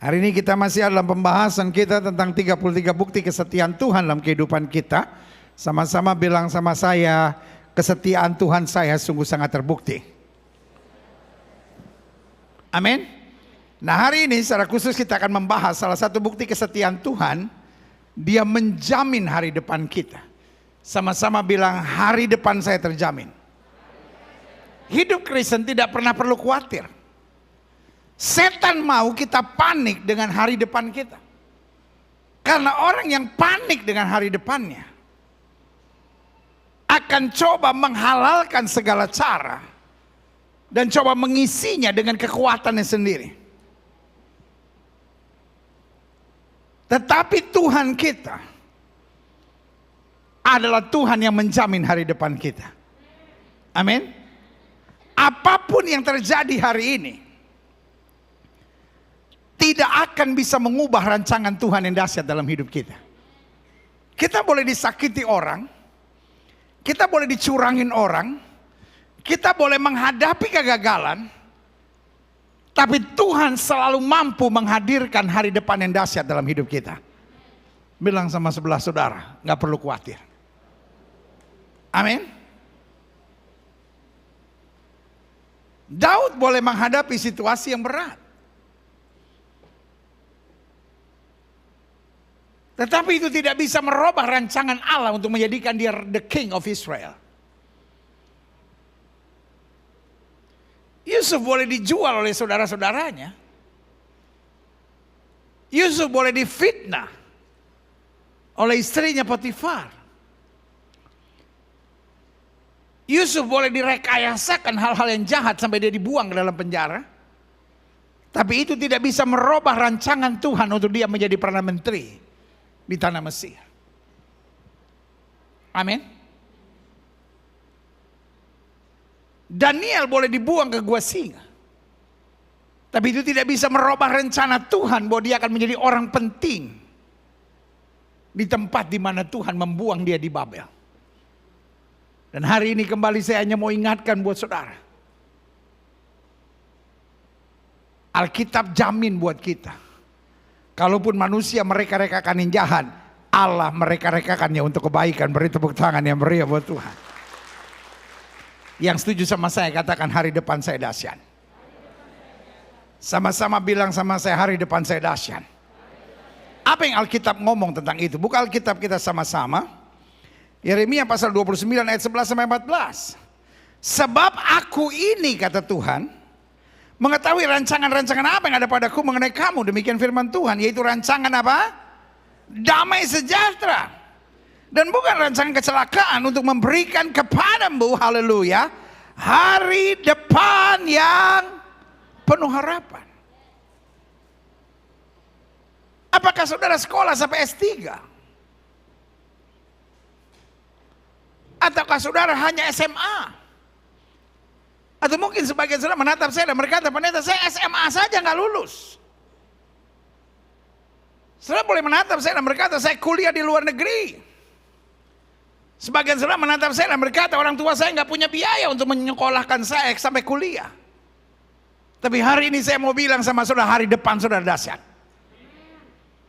Hari ini kita masih dalam pembahasan kita tentang 33 bukti kesetiaan Tuhan dalam kehidupan kita. Sama-sama bilang sama saya, kesetiaan Tuhan saya sungguh sangat terbukti. Amin. Nah, hari ini secara khusus kita akan membahas salah satu bukti kesetiaan Tuhan. Dia menjamin hari depan kita. Sama-sama bilang, hari depan saya terjamin. Hidup Kristen tidak pernah perlu khawatir. Setan mau kita panik dengan hari depan kita. Karena orang yang panik dengan hari depannya akan coba menghalalkan segala cara dan coba mengisinya dengan kekuatannya sendiri. Tetapi Tuhan kita adalah Tuhan yang menjamin hari depan kita. Amin. Apapun yang terjadi hari ini tidak akan bisa mengubah rancangan Tuhan yang dahsyat dalam hidup kita. Kita boleh disakiti orang, kita boleh dicurangin orang, kita boleh menghadapi kegagalan, tapi Tuhan selalu mampu menghadirkan hari depan yang dahsyat dalam hidup kita. Bilang sama sebelah saudara, gak perlu khawatir. Amin. Daud boleh menghadapi situasi yang berat, tetapi itu tidak bisa merubah rancangan Allah untuk menjadikan dia the king of Israel. Yusuf boleh dijual oleh saudara-saudaranya. Yusuf boleh difitnah oleh istrinya Potifar. Yusuf boleh direkayasakan hal-hal yang jahat sampai dia dibuang ke dalam penjara. Tapi itu tidak bisa merubah rancangan Tuhan untuk dia menjadi Perdana Menteri di tanah Mesir. Amin. Daniel boleh dibuang ke gua singa, tapi itu tidak bisa merubah rencana Tuhan bahwa dia akan menjadi orang penting di tempat di mana Tuhan membuang dia di Babel. Dan hari ini kembali saya hanya mau ingatkan buat saudara, Alkitab jamin buat kita, kalaupun manusia mereka-rekakan yang jahat, Allah mereka-rekakannya untuk kebaikan. Beri tepuk tangan yang meriah buat Tuhan. Yang setuju sama saya katakan, hari depan saya dahsyat. Sama-sama bilang sama saya, hari depan saya dahsyat. Apa yang Alkitab ngomong tentang itu? Buka Alkitab kita sama-sama. Yeremia pasal 29 ayat 11 sampai 14. Sebab aku ini, kata Tuhan, mengetahui rancangan-rancangan apa yang ada padaku mengenai kamu. Demikian firman Tuhan, yaitu rancangan apa? Damai sejahtera. Dan bukan rancangan kecelakaan, untuk memberikan kepadamu, haleluya, hari depan yang penuh harapan. Apakah saudara sekolah sampai S3? Ataukah saudara hanya SMA? Atau mungkin sebagian saudara menatap saya dan berkata, pendeta saya SMA saja nggak lulus. Saudara boleh menatap saya dan berkata, saya kuliah di luar negeri. Sebagian saudara menatap saya dan berkata, orang tua saya nggak punya biaya untuk menyekolahkan saya sampai kuliah. Tapi hari ini saya mau bilang sama saudara, hari depan saudara dahsyat.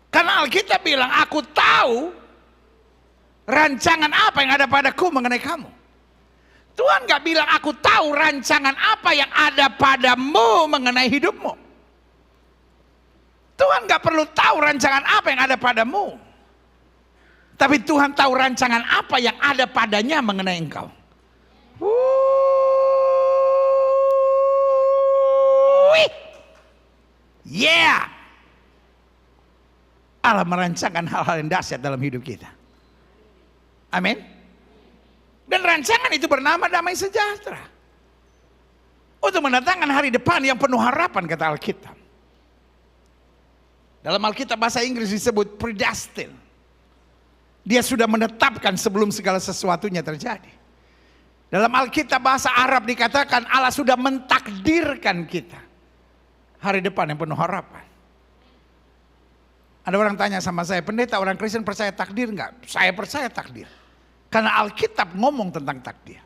Karena Alkitab bilang, aku tahu rancangan apa yang ada padaku mengenai kamu. Tuhan gak bilang aku tahu rancangan apa yang ada padamu mengenai hidupmu. Tuhan gak perlu tahu rancangan apa yang ada padamu, tapi Tuhan tahu rancangan apa yang ada padanya mengenai engkau. Yeah. Allah merancangkan hal-hal yang dahsyat dalam hidup kita. Amin. Dan rancangan itu bernama damai sejahtera, untuk mendatangkan hari depan yang penuh harapan, kata Alkitab. Dalam Alkitab bahasa Inggris disebut predestined. Dia sudah menetapkan sebelum segala sesuatunya terjadi. Dalam Alkitab bahasa Arab dikatakan Allah sudah mentakdirkan kita hari depan yang penuh harapan. Ada orang tanya sama saya, pendeta, orang Kristen percaya takdir enggak? Saya percaya takdir. Karena Alkitab ngomong tentang takdir.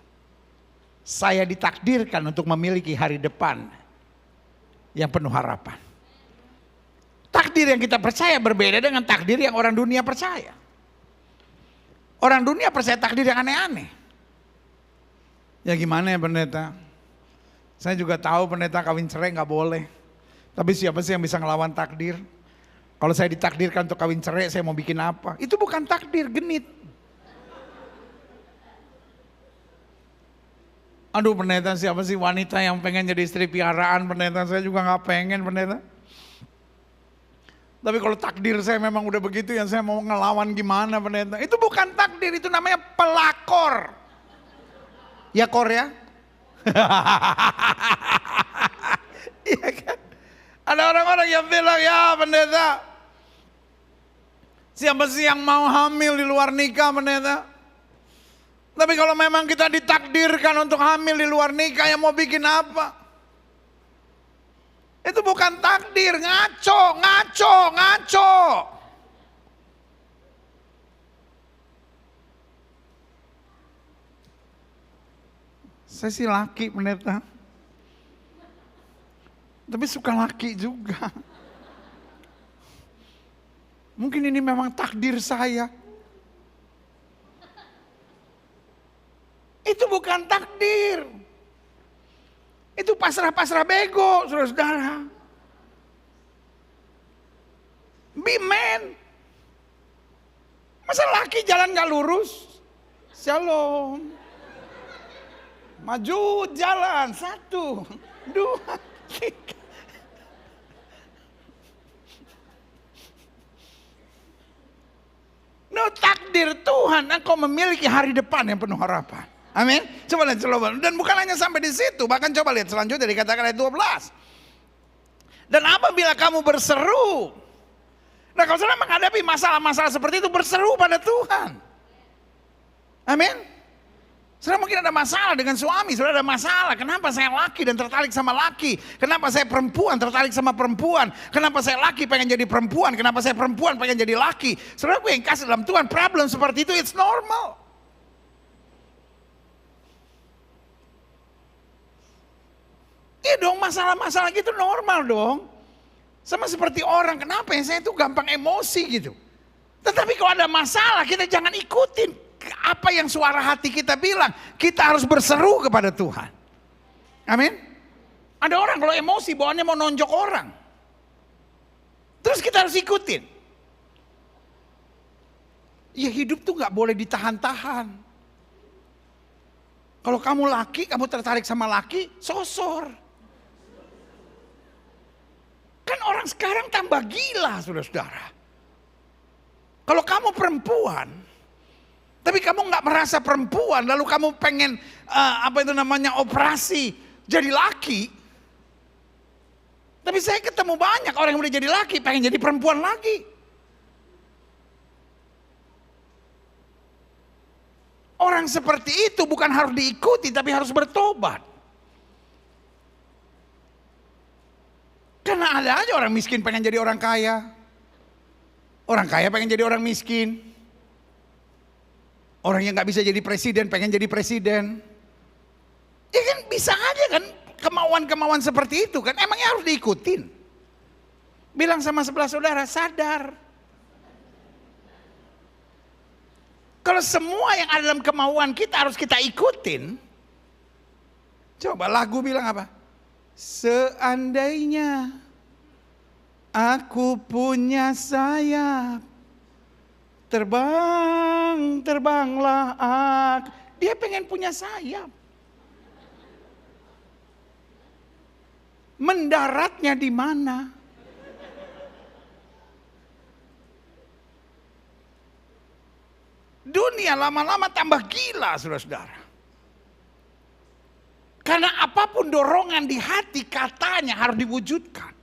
Saya ditakdirkan untuk memiliki hari depan yang penuh harapan. takdir yang kita percaya berbeda dengan takdir yang orang dunia percaya. Orang dunia percaya takdir yang aneh-aneh. Ya gimana ya pendeta? Saya juga tahu pendeta kawin cerai nggak boleh. Tapi siapa sih yang bisa ngelawan takdir? Kalau saya ditakdirkan untuk kawin cerai, saya mau bikin apa? Itu bukan takdir, genit. Aduh pendeta, siapa sih wanita yang pengen jadi istri piaraan pendeta? Saya juga nggak pengen pendeta. Tapi kalau takdir saya memang udah begitu, yang saya mau ngelawan gimana pendeta? Itu bukan takdir, itu namanya pelakor. Ya kor ya? Iya kan? Ada orang-orang yang bilang, ya pendeta, siapa sih yang mau hamil di luar nikah pendeta? Tapi kalau memang kita ditakdirkan untuk hamil di luar nikah, yang mau bikin apa? Itu bukan takdir, ngaco. Saya sih laki pendeta. Tapi suka laki juga. Mungkin ini memang takdir saya. Itu bukan takdir. Itu pasrah-pasrah bego, saudara-saudara. Be man. Masa laki jalan gak lurus? Shalom. Maju jalan, 1, 2, 3. No, takdir Tuhan, engkau memiliki hari depan yang penuh harapan. Amin. Coba lihat, dan bukan hanya sampai di situ, bahkan coba lihat selanjutnya dikatakan ayat 12. Dan apabila kamu berseru, nah kalau saudara menghadapi masalah-masalah seperti itu, berseru pada Tuhan. Amin. Saudara mungkin ada masalah dengan suami, saudara ada masalah. Kenapa saya laki dan tertarik sama laki? Kenapa saya perempuan tertarik sama perempuan? Kenapa saya laki pengen jadi perempuan? Kenapa saya perempuan pengen jadi laki? Saudara gue yang kasih dalam Tuhan, problem seperti itu, it's normal. Iya dong, masalah-masalah gitu normal dong. Sama seperti orang, kenapa ya saya itu gampang emosi gitu. Tetapi kalau ada masalah, kita jangan ikutin apa yang suara hati kita bilang. Kita harus berseru kepada Tuhan. Amin. Ada orang kalau emosi bawaannya mau nonjok orang. Terus kita harus ikutin. Ya hidup tuh gak boleh ditahan-tahan. Kalau kamu laki, kamu tertarik sama laki, sosor. Kan orang sekarang tambah gila, saudara-saudara. Kalau kamu perempuan, tapi kamu nggak merasa perempuan, lalu kamu pengen operasi jadi laki. Tapi saya ketemu banyak orang yang udah jadi laki, pengen jadi perempuan lagi. Orang seperti itu bukan harus diikuti, tapi harus bertobat. Karena ada aja orang miskin pengen jadi orang kaya. Orang kaya pengen jadi orang miskin. Orang yang gak bisa jadi presiden pengen jadi presiden. Ya kan bisa aja kan kemauan-kemauan seperti itu kan. Emangnya harus diikutin. Bilang sama sebelah saudara, sadar. Kalau semua yang ada dalam kemauan kita harus kita ikutin. Coba lagu bilang apa? Seandainya aku punya sayap, terbanglah aku. Dia pengen punya sayap. Mendaratnya di mana? Dunia lama-lama tambah gila, saudara-saudara. Karena apapun dorongan di hati katanya harus diwujudkan.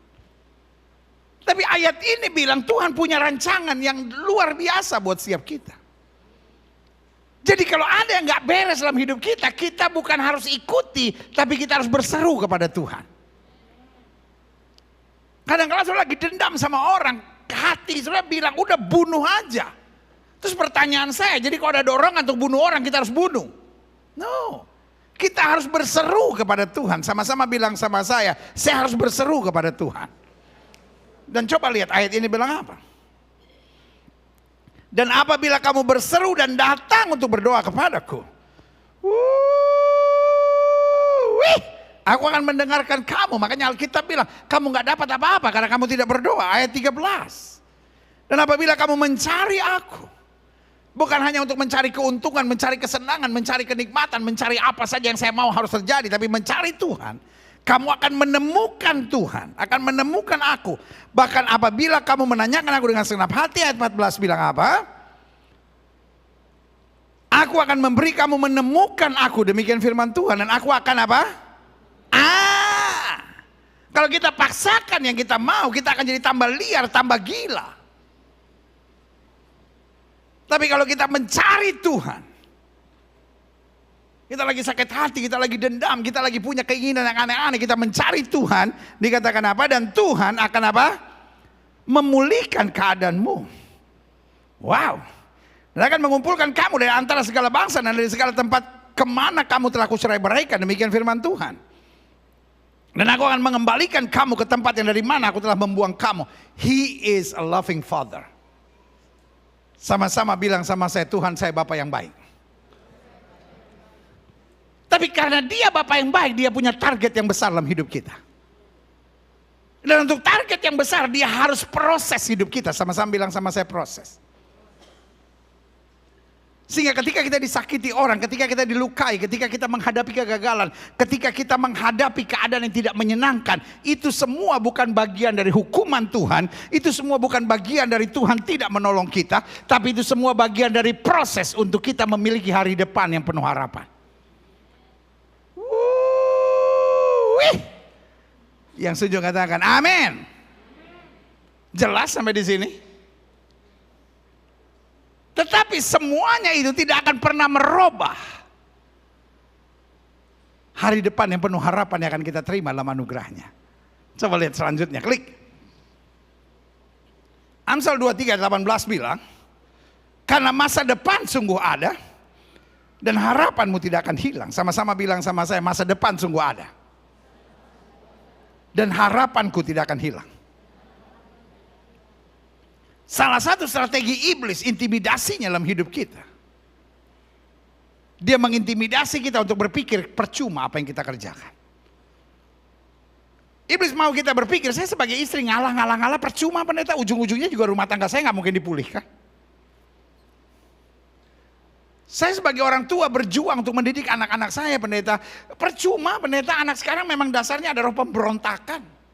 Tapi ayat ini bilang Tuhan punya rancangan yang luar biasa buat setiap kita. Jadi kalau ada yang gak beres dalam hidup kita, kita bukan harus ikuti, tapi kita harus berseru kepada Tuhan. Kadang-kadang saudara lagi dendam sama orang, hati saudara bilang udah bunuh aja. Terus pertanyaan saya, jadi kalau ada dorongan untuk bunuh orang, kita harus bunuh? No. Kita harus berseru kepada Tuhan. Sama-sama bilang sama saya harus berseru kepada Tuhan. Dan coba lihat ayat ini bilang apa. Dan apabila kamu berseru dan datang untuk berdoa kepadaku, aku akan mendengarkan kamu. Makanya Alkitab bilang, kamu gak dapat apa-apa karena kamu tidak berdoa. Ayat 13. Dan apabila kamu mencari aku, bukan hanya untuk mencari keuntungan, mencari kesenangan, mencari kenikmatan, mencari apa saja yang saya mau harus terjadi, tapi mencari Tuhan, kamu akan menemukan Tuhan, akan menemukan aku. Bahkan apabila kamu menanyakan aku dengan segenap hati, ayat 14 bilang apa? Aku akan memberi kamu menemukan aku, demikian firman Tuhan. Dan aku akan apa? Kalau kita paksakan yang kita mau, kita akan jadi tambah liar, tambah gila. Tapi kalau kita mencari Tuhan, kita lagi sakit hati, kita lagi dendam, kita lagi punya keinginan yang aneh-aneh, kita mencari Tuhan, dikatakan apa? Dan Tuhan akan apa? Memulihkan keadaanmu. Wow. Dan akan mengumpulkan kamu dari antara segala bangsa dan dari segala tempat kemana kamu telah kucerai beraikan. Demikian firman Tuhan. Dan aku akan mengembalikan kamu ke tempat yang dari mana aku telah membuang kamu. He is a loving father. Sama-sama bilang sama saya, Tuhan saya Bapa yang baik. Tapi karena dia Bapa yang baik, dia punya target yang besar dalam hidup kita. Dan untuk target yang besar, dia harus proses hidup kita. Sama-sama bilang sama saya, proses. Sehingga ketika kita disakiti orang, ketika kita dilukai, ketika kita menghadapi kegagalan, ketika kita menghadapi keadaan yang tidak menyenangkan, itu semua bukan bagian dari hukuman Tuhan, itu semua bukan bagian dari Tuhan tidak menolong kita, tapi itu semua bagian dari proses untuk kita memiliki hari depan yang penuh harapan. Yang setuju katakan amin. Jelas sampai di sini? Tetapi semuanya itu tidak akan pernah merubah hari depan yang penuh harapan yang akan kita terima dalam anugerahnya. Coba lihat selanjutnya, klik. Amsal 23:18 bilang, karena masa depan sungguh ada dan harapanmu tidak akan hilang. Sama-sama bilang sama saya, masa depan sungguh ada dan harapanku tidak akan hilang. Salah satu strategi iblis, intimidasinya dalam hidup kita. Dia mengintimidasi kita untuk berpikir percuma apa yang kita kerjakan. Iblis mau kita berpikir, saya sebagai istri ngalah percuma pendeta, ujung-ujungnya juga rumah tangga saya nggak mungkin dipulihkan. Saya sebagai orang tua berjuang untuk mendidik anak-anak saya pendeta. Percuma pendeta, anak sekarang memang dasarnya ada roh pemberontakan.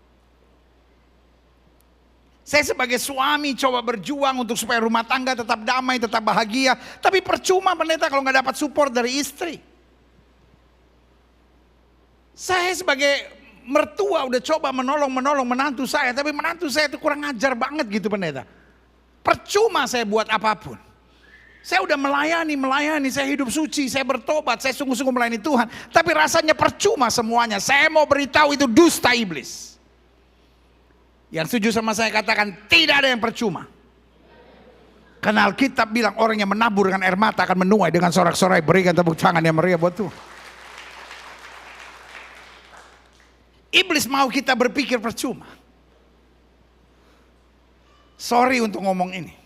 Saya sebagai suami coba berjuang untuk supaya rumah tangga tetap damai, tetap bahagia. Tapi percuma pendeta kalau nggak dapat support dari istri. Saya sebagai mertua udah coba menolong menantu saya. Tapi menantu saya itu kurang ajar banget gitu pendeta. Percuma saya buat apapun. Saya udah melayani, saya hidup suci, saya bertobat, saya sungguh-sungguh melayani Tuhan. Tapi rasanya percuma semuanya. Saya mau beritahu itu dusta iblis. Yang setuju sama saya katakan tidak ada yang percuma. Karena Alkitab bilang orang yang menabur dengan air mata akan menuai dengan sorak-sorai. Berikan tepuk tangan yang meriah buat Tuhan. Iblis mau kita berpikir percuma. Sorry untuk ngomong ini.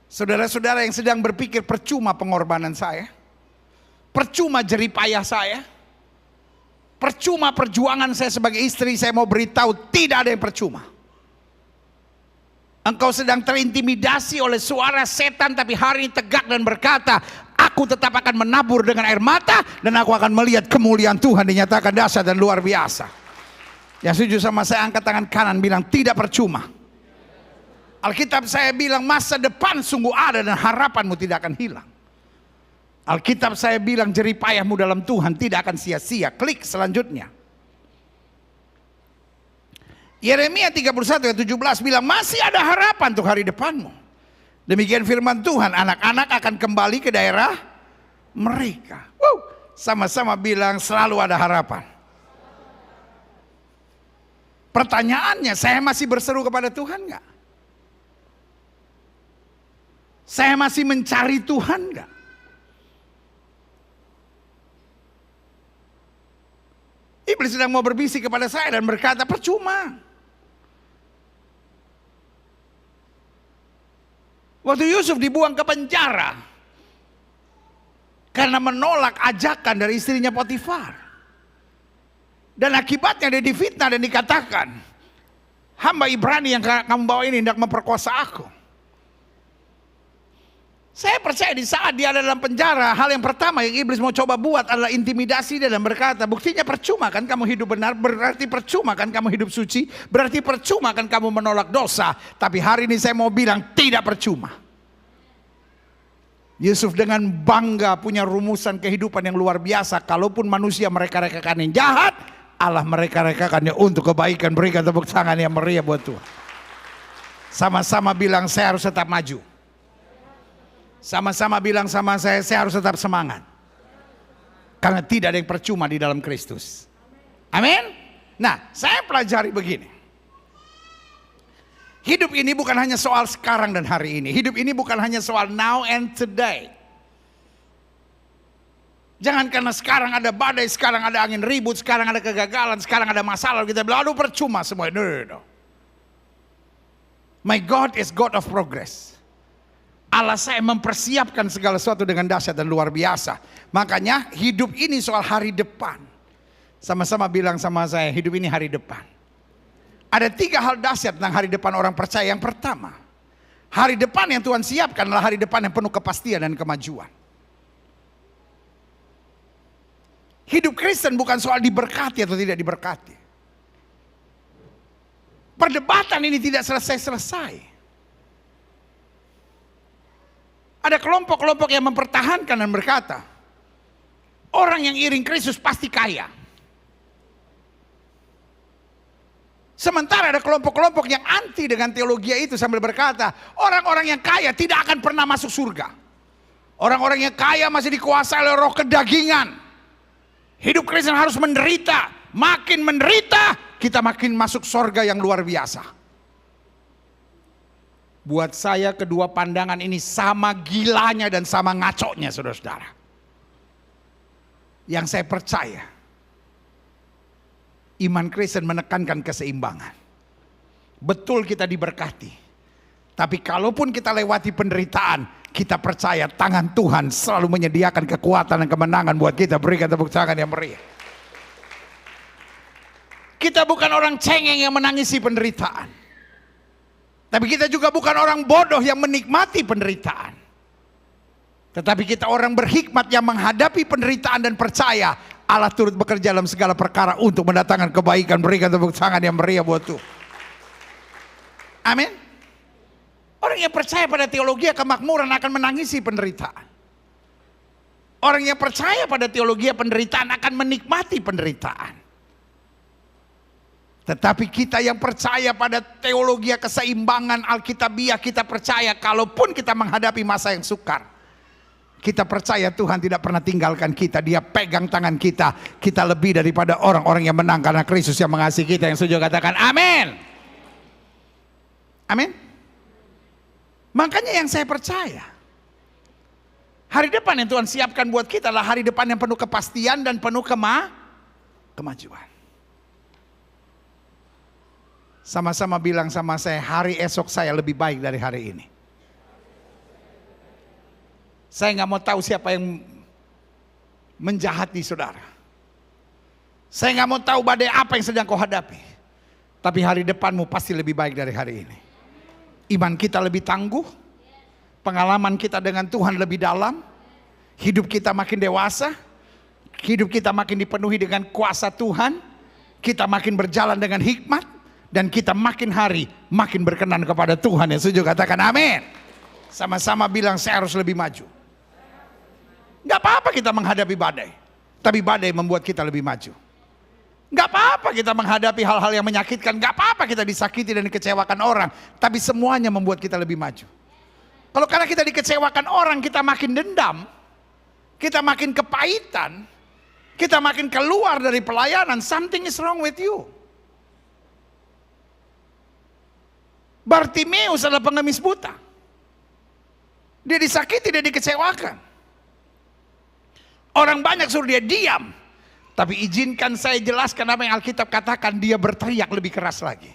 Saudara-saudara yang sedang berpikir percuma pengorbanan saya, percuma jerih payah saya, percuma perjuangan saya sebagai istri, saya mau beritahu tidak ada yang percuma. Engkau sedang terintimidasi oleh suara setan, tapi hari ini tegak dan berkata, aku tetap akan menabur dengan air mata dan aku akan melihat kemuliaan Tuhan dinyatakan dahsyat dan luar biasa. Yang setuju sama saya angkat tangan kanan bilang tidak percuma. Alkitab saya bilang masa depan sungguh ada dan harapanmu tidak akan hilang. Alkitab saya bilang jerih payahmu dalam Tuhan tidak akan sia-sia. Klik selanjutnya. Yeremia 31:17 bilang masih ada harapan untuk hari depanmu. Demikian firman Tuhan, anak-anak akan kembali ke daerah mereka. Sama-sama bilang selalu ada harapan. Pertanyaannya, saya masih berseru kepada Tuhan enggak? Saya masih mencari Tuhan enggak? Iblis sedang mau berbisik kepada saya dan berkata percuma. Waktu Yusuf dibuang ke penjara karena menolak ajakan dari istrinya Potifar. Dan akibatnya dia difitnah dan dikatakan, hamba Ibrani yang kamu bawa ini hendak memperkosa aku. Saya percaya di saat dia ada dalam penjara, hal yang pertama yang iblis mau coba buat adalah intimidasi dia dan berkata, buktinya percuma kan kamu hidup benar, berarti percuma kan kamu hidup suci, berarti percuma kan kamu menolak dosa. Tapi hari ini saya mau bilang tidak percuma. Yusuf dengan bangga punya rumusan kehidupan yang luar biasa. Kalaupun manusia mereka-rekakan yang jahat, Allah mereka-rekakannya untuk kebaikan. Berikan tepuk tangan yang meriah buat Tuhan. Sama-sama bilang saya harus tetap maju. Sama-sama bilang sama saya harus tetap semangat. Karena tidak ada yang percuma di dalam Kristus. Amin. Nah, saya pelajari begini. Hidup ini bukan hanya soal sekarang dan hari ini. Hidup ini bukan hanya soal now and today. Jangan karena sekarang ada badai, sekarang ada angin ribut, sekarang ada kegagalan, sekarang ada masalah, kita bilang aduh percuma semua. No. My God is God of progress. Allah saya mempersiapkan segala sesuatu dengan dahsyat dan luar biasa. Makanya hidup ini soal hari depan. Sama-sama bilang sama saya, hidup ini hari depan. Ada 3 hal dahsyat tentang hari depan orang percaya. Yang pertama, hari depan yang Tuhan siapkan adalah hari depan yang penuh kepastian dan kemajuan. Hidup Kristen bukan soal diberkati atau tidak diberkati. Perdebatan ini tidak selesai-selesai. Ada kelompok-kelompok yang mempertahankan dan berkata, orang yang iring Kristus pasti kaya. Sementara ada kelompok-kelompok yang anti dengan teologi itu sambil berkata, orang-orang yang kaya tidak akan pernah masuk surga. Orang-orang yang kaya masih dikuasai oleh roh kedagingan. Hidup Kristen harus menderita. Makin menderita, kita makin masuk surga yang luar biasa. Buat saya kedua pandangan ini sama gilanya dan sama ngaconya, saudara-saudara. Yang saya percaya, iman Kristen menekankan keseimbangan. Betul kita diberkati. Tapi kalaupun kita lewati penderitaan, kita percaya tangan Tuhan selalu menyediakan kekuatan dan kemenangan buat kita. Berikan tepuk tangan yang meriah. Kita bukan orang cengeng yang menangisi penderitaan. Tapi kita juga bukan orang bodoh yang menikmati penderitaan. Tetapi kita orang berhikmat yang menghadapi penderitaan dan percaya Allah turut bekerja dalam segala perkara untuk mendatangkan kebaikan. Berikan tepuk tangan yang meriah buat Tuhan. Amin. Orang yang percaya pada teologi kemakmuran akan menangisi penderitaan. Orang yang percaya pada teologi penderitaan akan menikmati penderitaan. Tetapi kita yang percaya pada teologi keseimbangan Alkitabiah, kita percaya kalaupun kita menghadapi masa yang sukar, kita percaya Tuhan tidak pernah tinggalkan kita. Dia pegang tangan kita. Kita lebih daripada orang-orang yang menang karena Kristus yang mengasihi kita. Yang setuju katakan amin. Amin. Makanya yang saya percaya, hari depan yang Tuhan siapkan buat kita adalah hari depan yang penuh kepastian dan penuh kemajuan. Sama-sama bilang sama saya, hari esok saya lebih baik dari hari ini. Saya nggak mau tahu siapa yang menjahati saudara. Saya nggak mau tahu badai apa yang sedang kau hadapi. Tapi hari depanmu pasti lebih baik dari hari ini. Iman kita lebih tangguh. Pengalaman kita dengan Tuhan lebih dalam. Hidup kita makin dewasa. Hidup kita makin dipenuhi dengan kuasa Tuhan. Kita makin berjalan dengan hikmat. Dan kita makin hari makin berkenan kepada Tuhan. Yang setuju katakan amin. Sama-sama bilang saya harus lebih maju. Gak apa-apa kita menghadapi badai. Tapi badai membuat kita lebih maju. Gak apa-apa kita menghadapi hal-hal yang menyakitkan. Gak apa-apa kita disakiti dan dikecewakan orang. Tapi semuanya membuat kita lebih maju. Kalau karena kita dikecewakan orang, kita makin dendam. Kita makin kepahitan. Kita makin keluar dari pelayanan. Something is wrong with you. Bartimeus adalah pengemis buta. Dia disakiti, dia dikecewakan. Orang banyak suruh dia diam. Tapi izinkan saya jelaskan apa yang Alkitab katakan. Dia berteriak lebih keras lagi.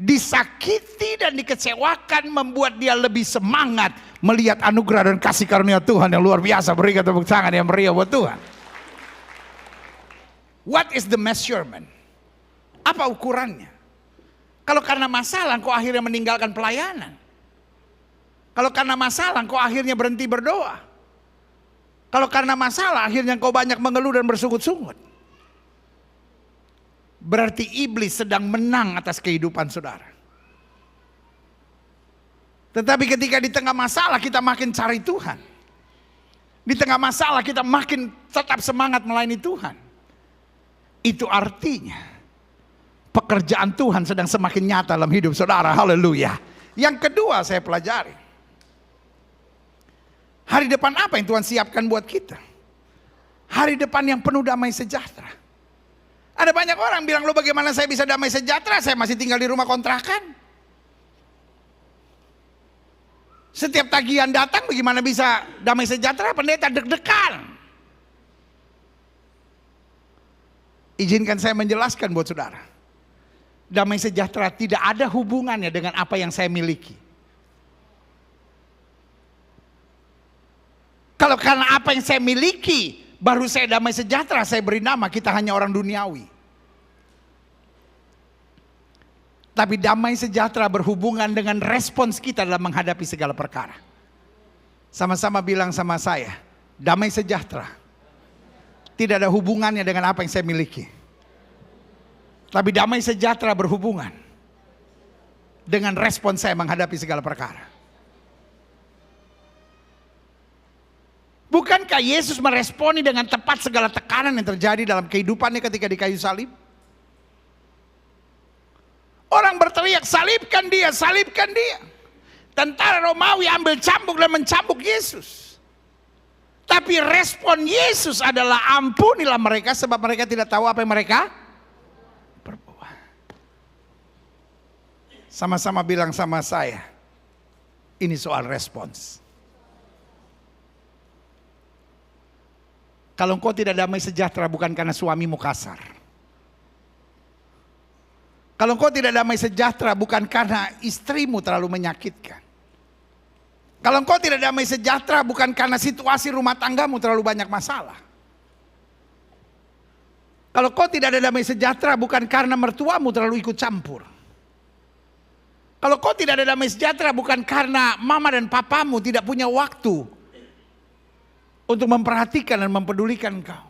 disakiti dan dikecewakan membuat dia lebih semangat melihat anugerah dan kasih karunia Tuhan yang luar biasa. Berikan tepuk tangan yang meriah buat Tuhan. What is the measurement? Apa ukurannya? Kalau karena masalah kau akhirnya meninggalkan pelayanan. Kalau karena masalah kau akhirnya berhenti berdoa. Kalau karena masalah akhirnya kau banyak mengeluh dan bersungut-sungut. Berarti iblis sedang menang atas kehidupan saudara. Tetapi ketika di tengah masalah kita makin cari Tuhan. Di tengah masalah kita makin tetap semangat melayani Tuhan. Itu artinya pekerjaan Tuhan sedang semakin nyata dalam hidup saudara. Haleluya. Yang kedua saya pelajari. Hari depan apa yang Tuhan siapkan buat kita? Hari depan yang penuh damai sejahtera. Ada banyak orang bilang, lo bagaimana saya bisa damai sejahtera? Saya masih tinggal di rumah kontrakan. Setiap tagihan datang bagaimana bisa damai sejahtera? Pendeta deg-degan. Izinkan saya menjelaskan buat saudara. Damai sejahtera tidak ada hubungannya dengan apa yang saya miliki. Kalau karena apa yang saya miliki baru saya damai sejahtera, saya beri nama kita hanya orang duniawi. Tapi damai sejahtera berhubungan dengan respons kita dalam menghadapi segala perkara. Sama-sama bilang sama saya, damai sejahtera tidak ada hubungannya dengan apa yang saya miliki. Tapi damai sejahtera berhubungan dengan respons saya menghadapi segala perkara. Bukankah Yesus meresponi dengan tepat segala tekanan yang terjadi dalam kehidupannya ketika di kayu salib? Orang berteriak, salibkan dia, salibkan dia. Tentara Romawi ambil cambuk dan mencambuk Yesus. Tapi respon Yesus adalah ampunilah mereka sebab mereka tidak tahu apa yang mereka perbuat. Sama-sama bilang sama saya, ini soal respons. Kalau engkau tidak damai sejahtera bukan karena suamimu kasar. Kalau engkau tidak damai sejahtera bukan karena istrimu terlalu menyakitkan. Kalau engkau tidak damai sejahtera bukan karena situasi rumah tanggamu terlalu banyak masalah. Kalau kau tidak ada damai sejahtera bukan karena mertuamu terlalu ikut campur. Kalau kau tidak ada damai sejahtera bukan karena mama dan papamu tidak punya waktu untuk memperhatikan dan mempedulikan engkau.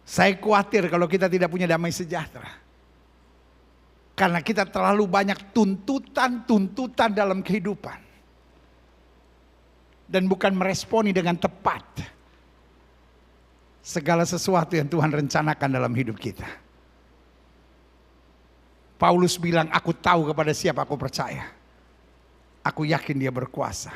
Saya khawatir kalau kita tidak punya damai sejahtera. Karena kita terlalu banyak tuntutan dalam kehidupan. Dan bukan meresponi dengan tepat segala sesuatu yang Tuhan rencanakan dalam hidup kita. Paulus bilang, aku tahu kepada siapa aku percaya. Aku yakin dia berkuasa.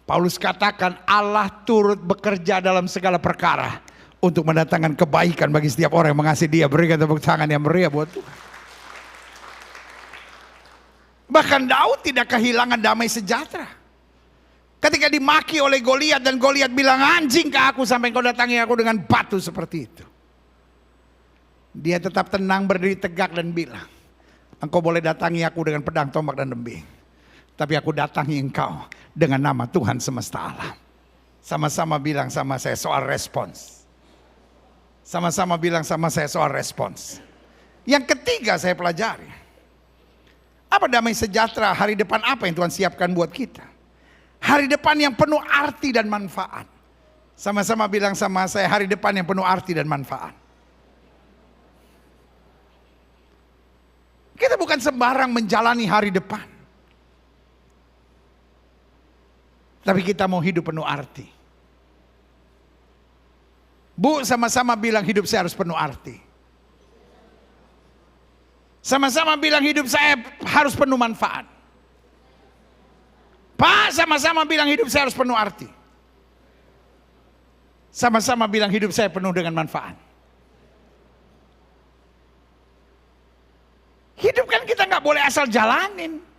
Paulus katakan Allah turut bekerja dalam segala perkara untuk mendatangkan kebaikan bagi setiap orang yang mengasihi dia. Berikan tepuk tangan yang meriah buat Tuhan. Bahkan Daud tidak kehilangan damai sejahtera. Ketika dimaki oleh Goliat dan Goliat bilang, anjing ke aku sampai kau datangi aku dengan batu seperti itu. Dia tetap tenang berdiri tegak dan bilang, engkau boleh datangi aku dengan pedang, tombak dan lembing. Tapi aku datangi engkau dengan nama Tuhan semesta alam. Sama-sama bilang sama saya soal respons. Sama-sama bilang sama saya soal respons. Yang ketiga saya pelajari. Apa damai sejahtera, hari depan apa yang Tuhan siapkan buat kita? Hari depan yang penuh arti dan manfaat. Sama-sama bilang sama saya, hari depan yang penuh arti dan manfaat. Kita bukan sembarang menjalani hari depan. Tapi kita mau hidup penuh arti. Bu, sama-sama bilang hidup saya harus penuh arti. Sama-sama bilang hidup saya harus penuh manfaat. Pak, sama-sama bilang hidup saya harus penuh arti. Sama-sama bilang hidup saya penuh dengan manfaat. Hidup kan kita nggak boleh asal jalanin.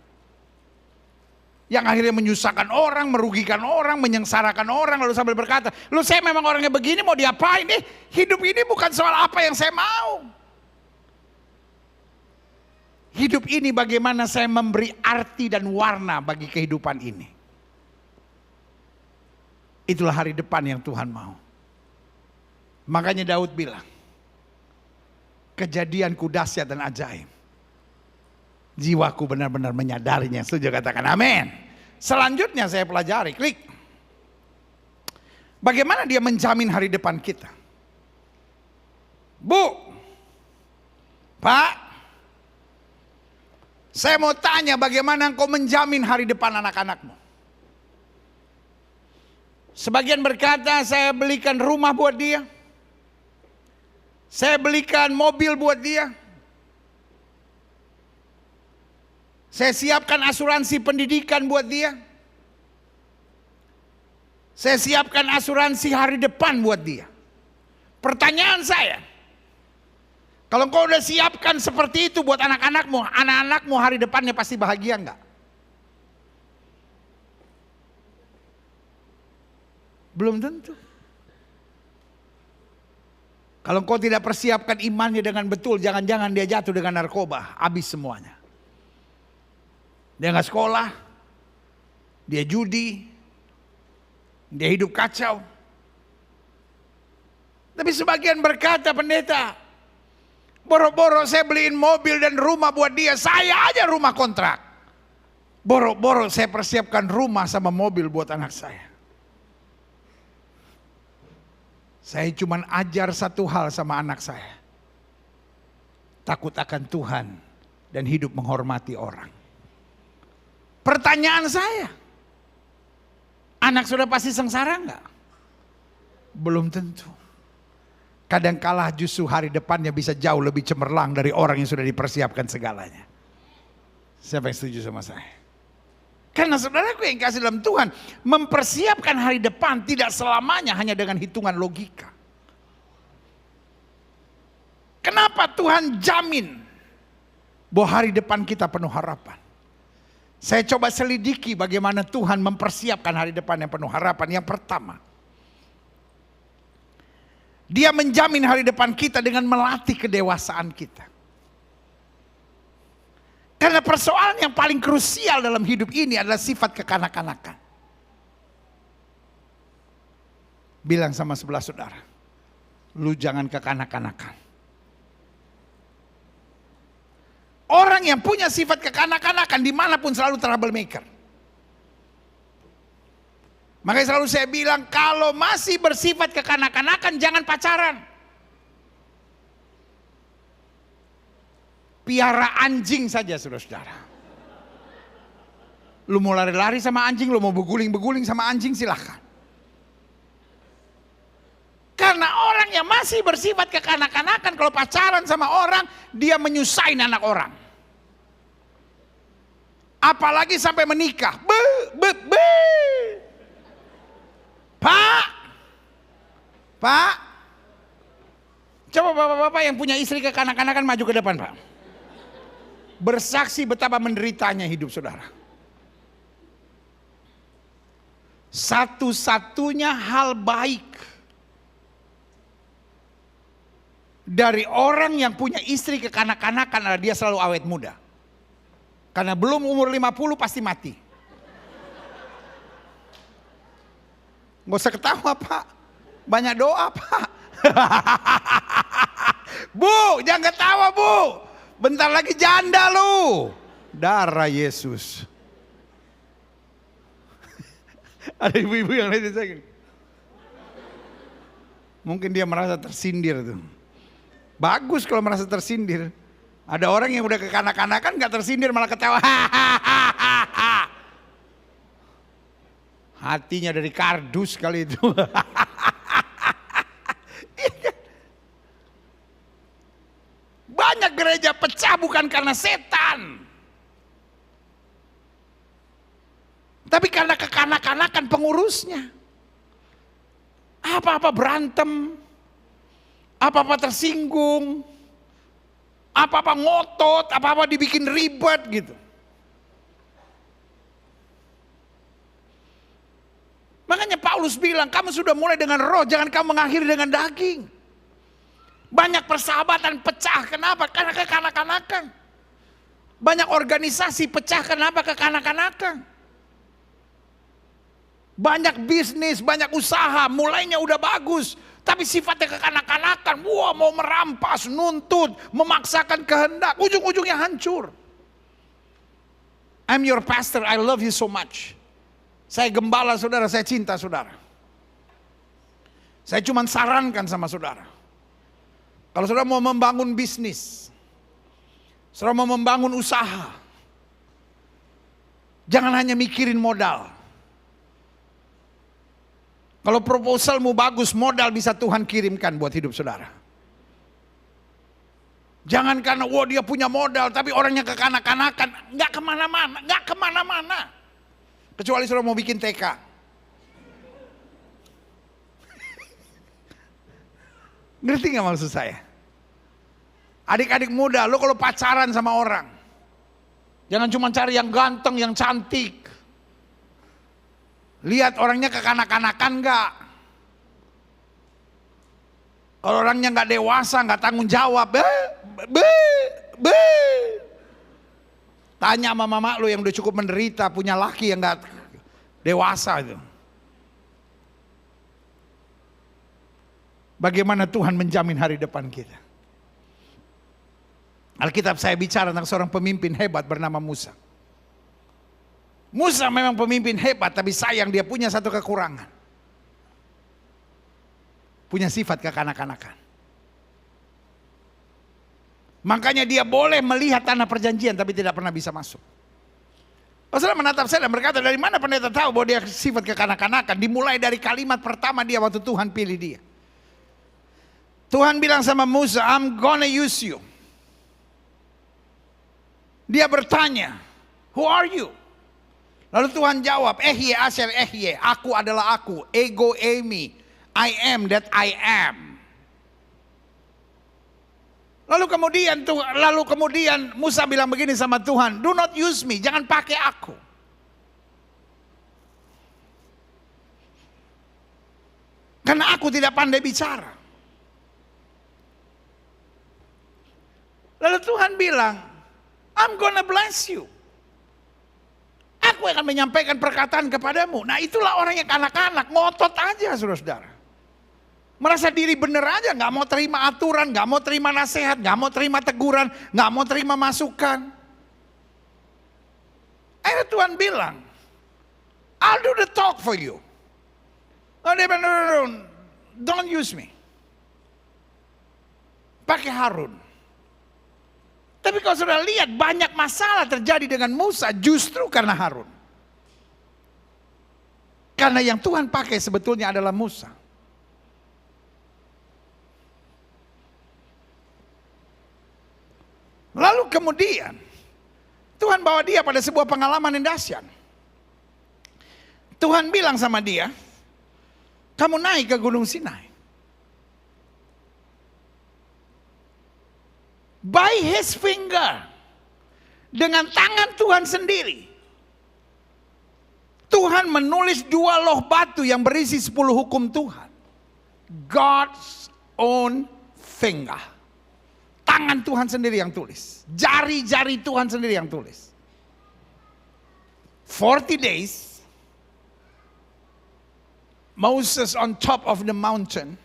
Yang akhirnya menyusahkan orang, merugikan orang, menyengsarakan orang, lalu sambil berkata, lu saya memang orangnya begini mau diapain nih? Hidup ini bukan soal apa yang saya mau. Hidup ini bagaimana saya memberi arti dan warna bagi kehidupan ini. Itulah hari depan yang Tuhan mau. Makanya Daud bilang, kejadianku dahsyat dan ajaib. Jiwaku benar-benar menyadarinya. Setuju, katakan amin. Selanjutnya saya pelajari, klik. Bagaimana dia menjamin hari depan kita? Bu, Pak, saya mau tanya bagaimana engkau menjamin hari depan anak-anakmu? Sebagian berkata saya belikan rumah buat dia. Saya belikan mobil buat dia. Saya siapkan asuransi pendidikan buat dia. Saya siapkan asuransi hari depan buat dia. Pertanyaan saya, kalau engkau udah siapkan seperti itu buat anak-anakmu, anak-anakmu hari depannya pasti bahagia enggak? Belum tentu. Kalau engkau tidak persiapkan imannya dengan betul, jangan-jangan dia jatuh dengan narkoba, habis semuanya. Dia nggak sekolah, dia judi, dia hidup kacau. Tapi sebagian berkata, pendeta, boro-boro saya beliin mobil dan rumah buat dia, saya aja rumah kontrak. Boro-boro saya persiapkan rumah sama mobil buat anak saya. Saya cuma ajar satu hal sama anak saya. Takut akan Tuhan dan hidup menghormati orang. Pertanyaan saya, anak sudah pasti sengsara enggak? Belum tentu. Kadangkala justru hari depannya bisa jauh lebih cemerlang dari orang yang sudah dipersiapkan segalanya. Siapa yang setuju sama saya? Karena saudaraku yang kasih dalam Tuhan, mempersiapkan hari depan tidak selamanya hanya dengan hitungan logika. Kenapa Tuhan jamin bahwa hari depan kita penuh harapan? Saya coba selidiki bagaimana Tuhan mempersiapkan hari depan yang penuh harapan. Yang pertama, Dia menjamin hari depan kita dengan melatih kedewasaan kita. Karena persoalan yang paling krusial dalam hidup ini adalah sifat kekanak-kanakan. Bilang sama sebelah saudara, lu jangan kekanak-kanakan. Orang yang punya sifat kekanak-kanakan dimanapun selalu troublemaker. Makanya selalu saya bilang, kalau masih bersifat kekanak-kanakan jangan pacaran. Piara anjing saja saudara-saudara. Lu mau lari-lari sama anjing, lu mau beguling-beguling sama anjing, silahkan. Karena orang yang masih bersifat kekanak-kanakan, kalau pacaran sama orang, dia menyusahin anak orang. Apalagi sampai menikah. Pak, coba bapak-bapak yang punya istri kekanak-kanakan maju ke depan, Pak. Bersaksi betapa menderitanya hidup saudara. Satu-satunya hal baik dari orang yang punya istri kekanak-kanakan adalah dia selalu awet muda. Karena belum umur 50 pasti mati. Nggak usah ketawa Pak, banyak doa Pak. Bu, jangan ketawa Bu, bentar lagi janda lu. Darah Yesus. Ada ibu-ibu yang lihat saya. Mungkin dia merasa tersindir tuh. Bagus kalau merasa tersindir. Ada orang yang udah kekanak-kanakan gak tersindir malah ketawa. Hatinya dari kardus kali itu. Banyak gereja pecah bukan karena setan, tapi karena kekanak-kanakan pengurusnya. Apa-apa berantem, apa-apa tersinggung, apa-apa ngotot, apa-apa dibikin ribet gitu. Makanya Paulus bilang, kamu sudah mulai dengan roh, jangan kamu mengakhiri dengan daging. Banyak persahabatan pecah, kenapa? Karena kekanak-kanakan. Banyak organisasi pecah kenapa? Kekanak-kanakan. Banyak bisnis, banyak usaha, mulainya udah bagus. Tapi sifatnya kekanak-kanakan. Wah, mau merampas, nuntut, memaksakan kehendak. Ujung-ujungnya hancur. I'm your pastor, I love you so much. Saya gembala saudara, saya cinta saudara. Saya cuma sarankan sama saudara. Kalau saudara mau membangun bisnis, saudara mau membangun usaha, jangan hanya mikirin modal. Kalau proposalmu bagus, modal bisa Tuhan kirimkan buat hidup saudara. Jangan karena wah dia punya modal, tapi orangnya kekanak-kanakan, nggak kemana-mana. Kecuali saudara mau bikin TK. Ngerti nggak maksud saya? Adik-adik muda, lo kalau pacaran sama orang, jangan cuma cari yang ganteng, yang cantik. Lihat orangnya kekanak-kanakan nggak? Kalau orangnya nggak dewasa, nggak tanggung jawab, tanya sama mama lo yang udah cukup menderita, punya laki yang nggak dewasa itu. Bagaimana Tuhan menjamin hari depan kita? Alkitab saya bicara tentang seorang pemimpin hebat bernama Musa. Musa memang pemimpin hebat, tapi sayang dia punya satu kekurangan. Punya sifat kekanak-kanakan. Makanya dia boleh melihat tanah perjanjian, tapi tidak pernah bisa masuk. Saudara menatap saya dan berkata, dari mana pendeta tahu bahwa dia sifat kekanak-kanakan? Dimulai dari kalimat pertama dia waktu Tuhan pilih dia. Tuhan bilang sama Musa, I'm gonna use you. Dia bertanya, who are you? Lalu Tuhan jawab, Ehye Asher Ehye, aku adalah aku, ego eimi, I am that I am. Lalu kemudian Musa bilang begini sama Tuhan, do not use me, jangan pakai aku. Karena aku tidak pandai bicara. Lalu Tuhan bilang, I'm gonna bless you. Aku akan menyampaikan perkataan kepadamu. Nah itulah orang yang kanak-kanak, ngotot aja saudara-saudara. Merasa diri bener aja, gak mau terima aturan, gak mau terima nasihat, gak mau terima teguran, gak mau terima masukan. Akhirnya Tuhan bilang, I'll do the talk for you. Oh, dia bilang, no, don't use me. Pakai Harun. Tapi kalau sudah lihat banyak masalah terjadi dengan Musa justru karena Harun. Karena yang Tuhan pakai sebetulnya adalah Musa. Lalu kemudian Tuhan bawa dia pada sebuah pengalaman yang dahsyat. Tuhan bilang sama dia, kamu naik ke Gunung Sinai. By his finger, dengan tangan Tuhan sendiri, Tuhan menulis 2 loh batu yang berisi 10 hukum Tuhan. God's own finger. Tangan Tuhan sendiri yang tulis. Jari-jari Tuhan sendiri yang tulis. 40 days, Moses on top of the mountain.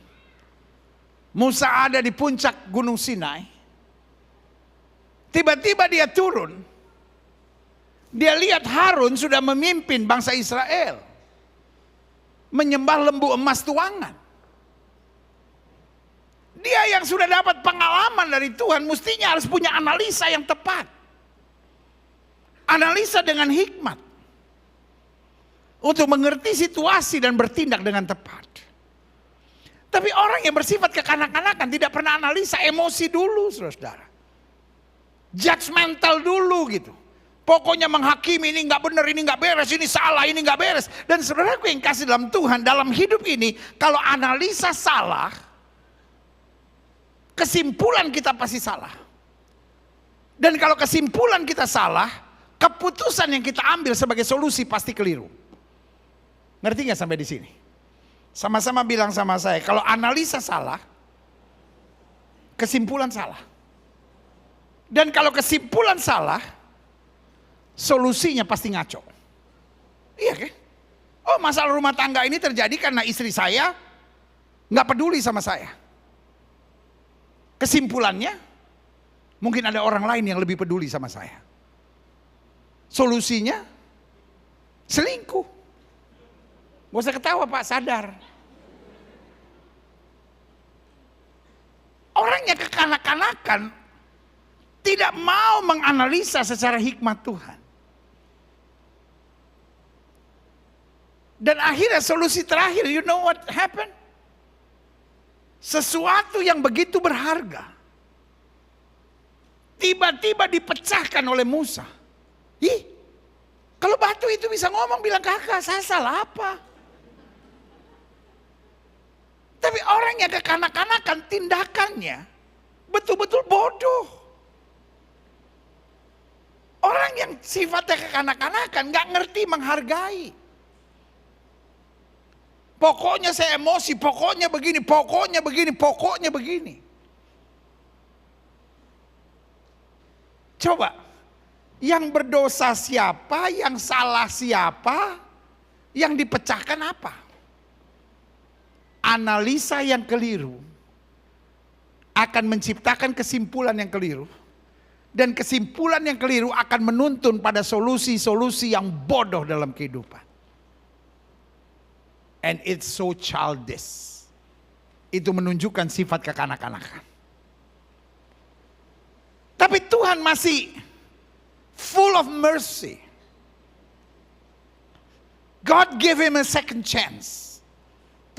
Musa ada di puncak Gunung Sinai. Tiba-tiba dia turun. Dia lihat Harun sudah memimpin bangsa Israel. Menyembah lembu emas tuangan. Dia yang sudah dapat pengalaman dari Tuhan mestinya harus punya analisa yang tepat. Analisa dengan hikmat. Untuk mengerti situasi dan bertindak dengan tepat. Tapi orang yang bersifat kekanak-kanakan tidak pernah analisa emosi dulu saudara-saudara. Judgmental dulu gitu. Pokoknya menghakimi ini nggak benar, ini nggak beres, ini salah, ini nggak beres. Dan saudaraku yang kasih dalam Tuhan, dalam hidup ini, kalau analisa salah, kesimpulan kita pasti salah. Dan kalau kesimpulan kita salah, keputusan yang kita ambil sebagai solusi pasti keliru. Ngerti nggak sampai di sini? Sama-sama bilang sama saya, kalau analisa salah, kesimpulan salah. Dan kalau kesimpulan salah, solusinya pasti ngaco. Iya kan? Oh, masalah rumah tangga ini terjadi karena istri saya nggak peduli sama saya. Kesimpulannya, mungkin ada orang lain yang lebih peduli sama saya. Solusinya, selingkuh. Gak usah ketawa Pak, sadar. Orangnya kekanak-kanakan, tidak mau menganalisa secara hikmat Tuhan. Dan akhirnya solusi terakhir, you know what happened? Sesuatu yang begitu berharga tiba-tiba dipecahkan oleh Musa. Ih, kalau batu itu bisa ngomong, bilang kakak saya salah apa? Tapi orang yang kekanak-kanakan, tindakannya betul-betul bodoh. Orang yang sifatnya kekanak-kanakan gak ngerti menghargai. Pokoknya saya emosi, pokoknya begini, pokoknya begini, pokoknya begini. Coba, yang berdosa siapa, yang salah siapa, yang dipecahkan apa? Analisa yang keliru akan menciptakan kesimpulan yang keliru. Dan kesimpulan yang keliru akan menuntun pada solusi-solusi yang bodoh dalam kehidupan. And it's so childish. Itu menunjukkan sifat kekanak-kanakan. Tapi Tuhan masih full of mercy. God gave him a second chance.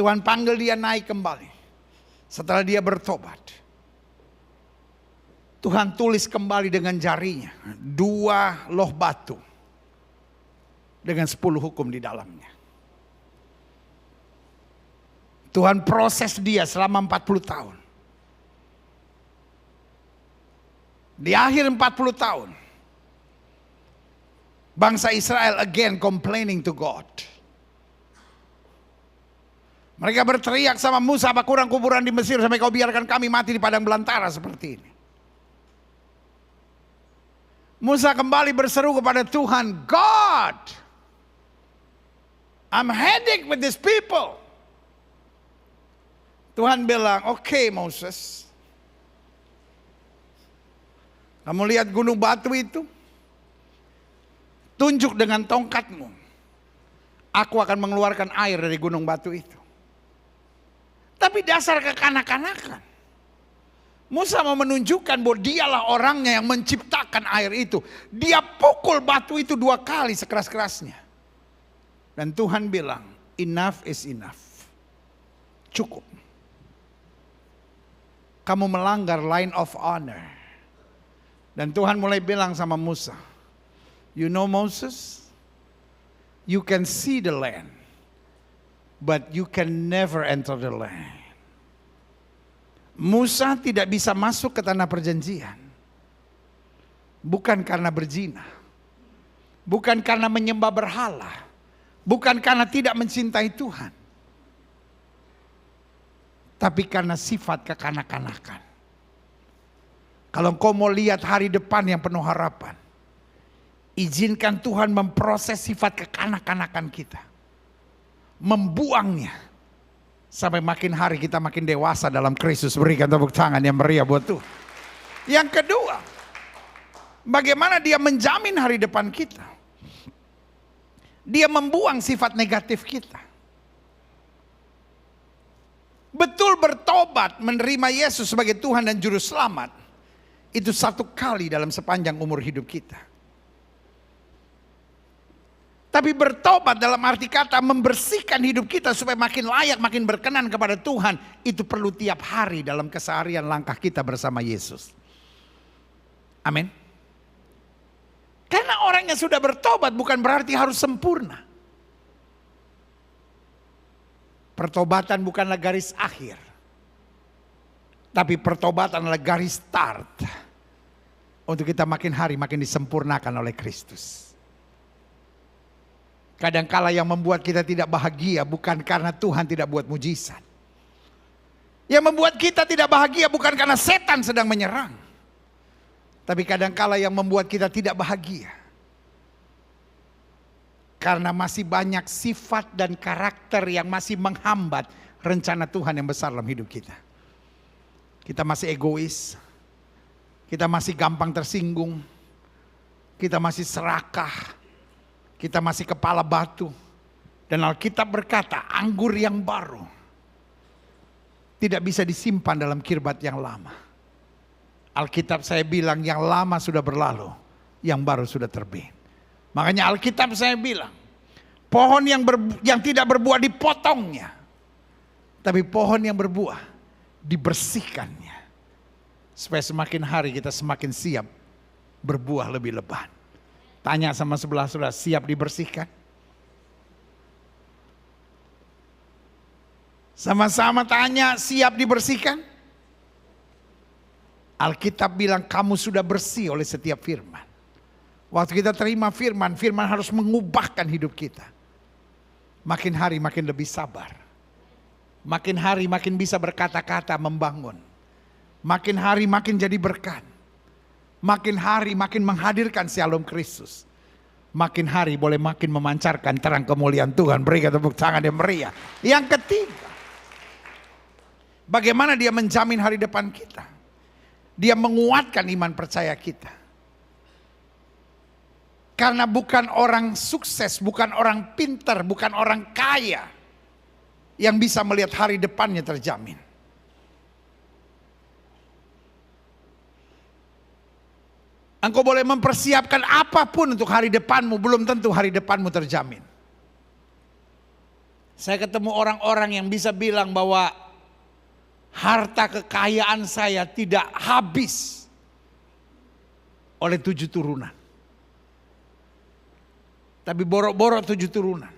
Tuhan panggil dia naik kembali. Setelah dia bertobat. Tuhan tulis kembali dengan jarinya 2 loh batu. Dengan 10 hukum di dalamnya. Tuhan proses dia selama 40 tahun. Di akhir 40 tahun, bangsa Israel again complaining to God. Mereka berteriak sama Musa, apa kurang kuburan di Mesir sampai kau biarkan kami mati di padang belantara seperti ini. Musa kembali berseru kepada Tuhan, God, I'm headache with these people. Tuhan bilang, oke, Moses. Kamu lihat gunung batu itu? Tunjuk dengan tongkatmu. Aku akan mengeluarkan air dari gunung batu itu. Tapi dasar kekanak-kanakan. Musa mau menunjukkan bahwa dialah orangnya yang menciptakan air itu. Dia pukul batu itu 2 kali sekeras-kerasnya. Dan Tuhan bilang, enough is enough. Cukup. Kamu melanggar line of honor. Dan Tuhan mulai bilang sama Musa, you know Moses, you can see the land, but you can never enter the land. Musa tidak bisa masuk ke tanah perjanjian. Bukan karena berzina. Bukan karena menyembah berhala. Bukan karena tidak mencintai Tuhan. Tapi karena sifat kekanak-kanakan. Kalau engkau mau lihat hari depan yang penuh harapan, izinkan Tuhan memproses sifat kekanak-kanakan kita. Membuangnya. Sampai makin hari kita makin dewasa dalam Kristus. Berikan tepuk tangan yang meriah buat Tuhan. Yang kedua, bagaimana dia menjamin hari depan kita. Dia membuang sifat negatif kita. Betul bertobat menerima Yesus sebagai Tuhan dan Juru Selamat. Itu 1 kali dalam sepanjang umur hidup kita. Tapi bertobat dalam arti kata membersihkan hidup kita supaya makin layak, makin berkenan kepada Tuhan. Itu perlu tiap hari dalam keseharian langkah kita bersama Yesus. Amin. Karena orang yang sudah bertobat bukan berarti harus sempurna. Pertobatan bukanlah garis akhir. Tapi pertobatan adalah garis start. Untuk kita makin hari makin disempurnakan oleh Kristus. Kadangkala yang membuat kita tidak bahagia bukan karena Tuhan tidak buat mujizat. Yang membuat kita tidak bahagia bukan karena setan sedang menyerang. Tapi kadangkala yang membuat kita tidak bahagia Karena masih banyak sifat dan karakter yang masih menghambat rencana Tuhan yang besar dalam hidup kita. Kita masih egois, kita masih gampang tersinggung, kita masih serakah, kita masih kepala batu. Dan Alkitab berkata, anggur yang baru tidak bisa disimpan dalam kirbat yang lama. Alkitab saya bilang yang lama sudah berlalu, yang baru sudah terbit. Makanya Alkitab saya bilang, pohon yang tidak berbuah dipotongnya, tapi pohon yang berbuah dibersihkannya. Supaya semakin hari kita semakin siap berbuah lebih lebat. Tanya sama sebelah saudara, siap dibersihkan? Sama-sama tanya, siap dibersihkan? Alkitab bilang kamu sudah bersih oleh setiap firman. Waktu kita terima firman, firman harus mengubahkan hidup kita. Makin hari makin lebih sabar. Makin hari makin bisa berkata-kata membangun. Makin hari makin jadi berkat. Makin hari makin menghadirkan Shalom Kristus. Makin hari boleh makin memancarkan terang kemuliaan Tuhan. Berikan tepuk tangan yang meriah. Yang ketiga, bagaimana dia menjamin hari depan kita? Dia menguatkan iman percaya kita. Karena bukan orang sukses, bukan orang pintar, bukan orang kaya yang bisa melihat hari depannya terjamin. Engkau boleh mempersiapkan apapun untuk hari depanmu, belum tentu hari depanmu terjamin. Saya ketemu orang-orang yang bisa bilang bahwa harta kekayaan saya tidak habis oleh 7 turunan. Tapi borok-borok 7 turunan.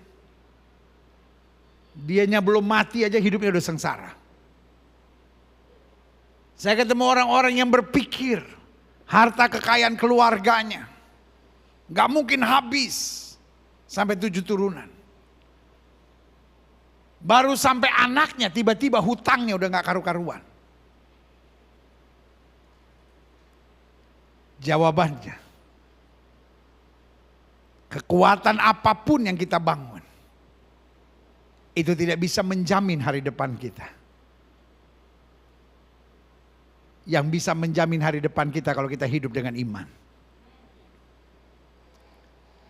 Dianya belum mati aja hidupnya udah sengsara. Saya ketemu orang-orang yang berpikir harta kekayaan keluarganya gak mungkin habis sampai 7 turunan. Baru sampai anaknya tiba-tiba hutangnya udah gak karu-karuan. Jawabannya, kekuatan apapun yang kita bangun, itu tidak bisa menjamin hari depan kita. Yang bisa menjamin hari depan kita kalau kita hidup dengan iman.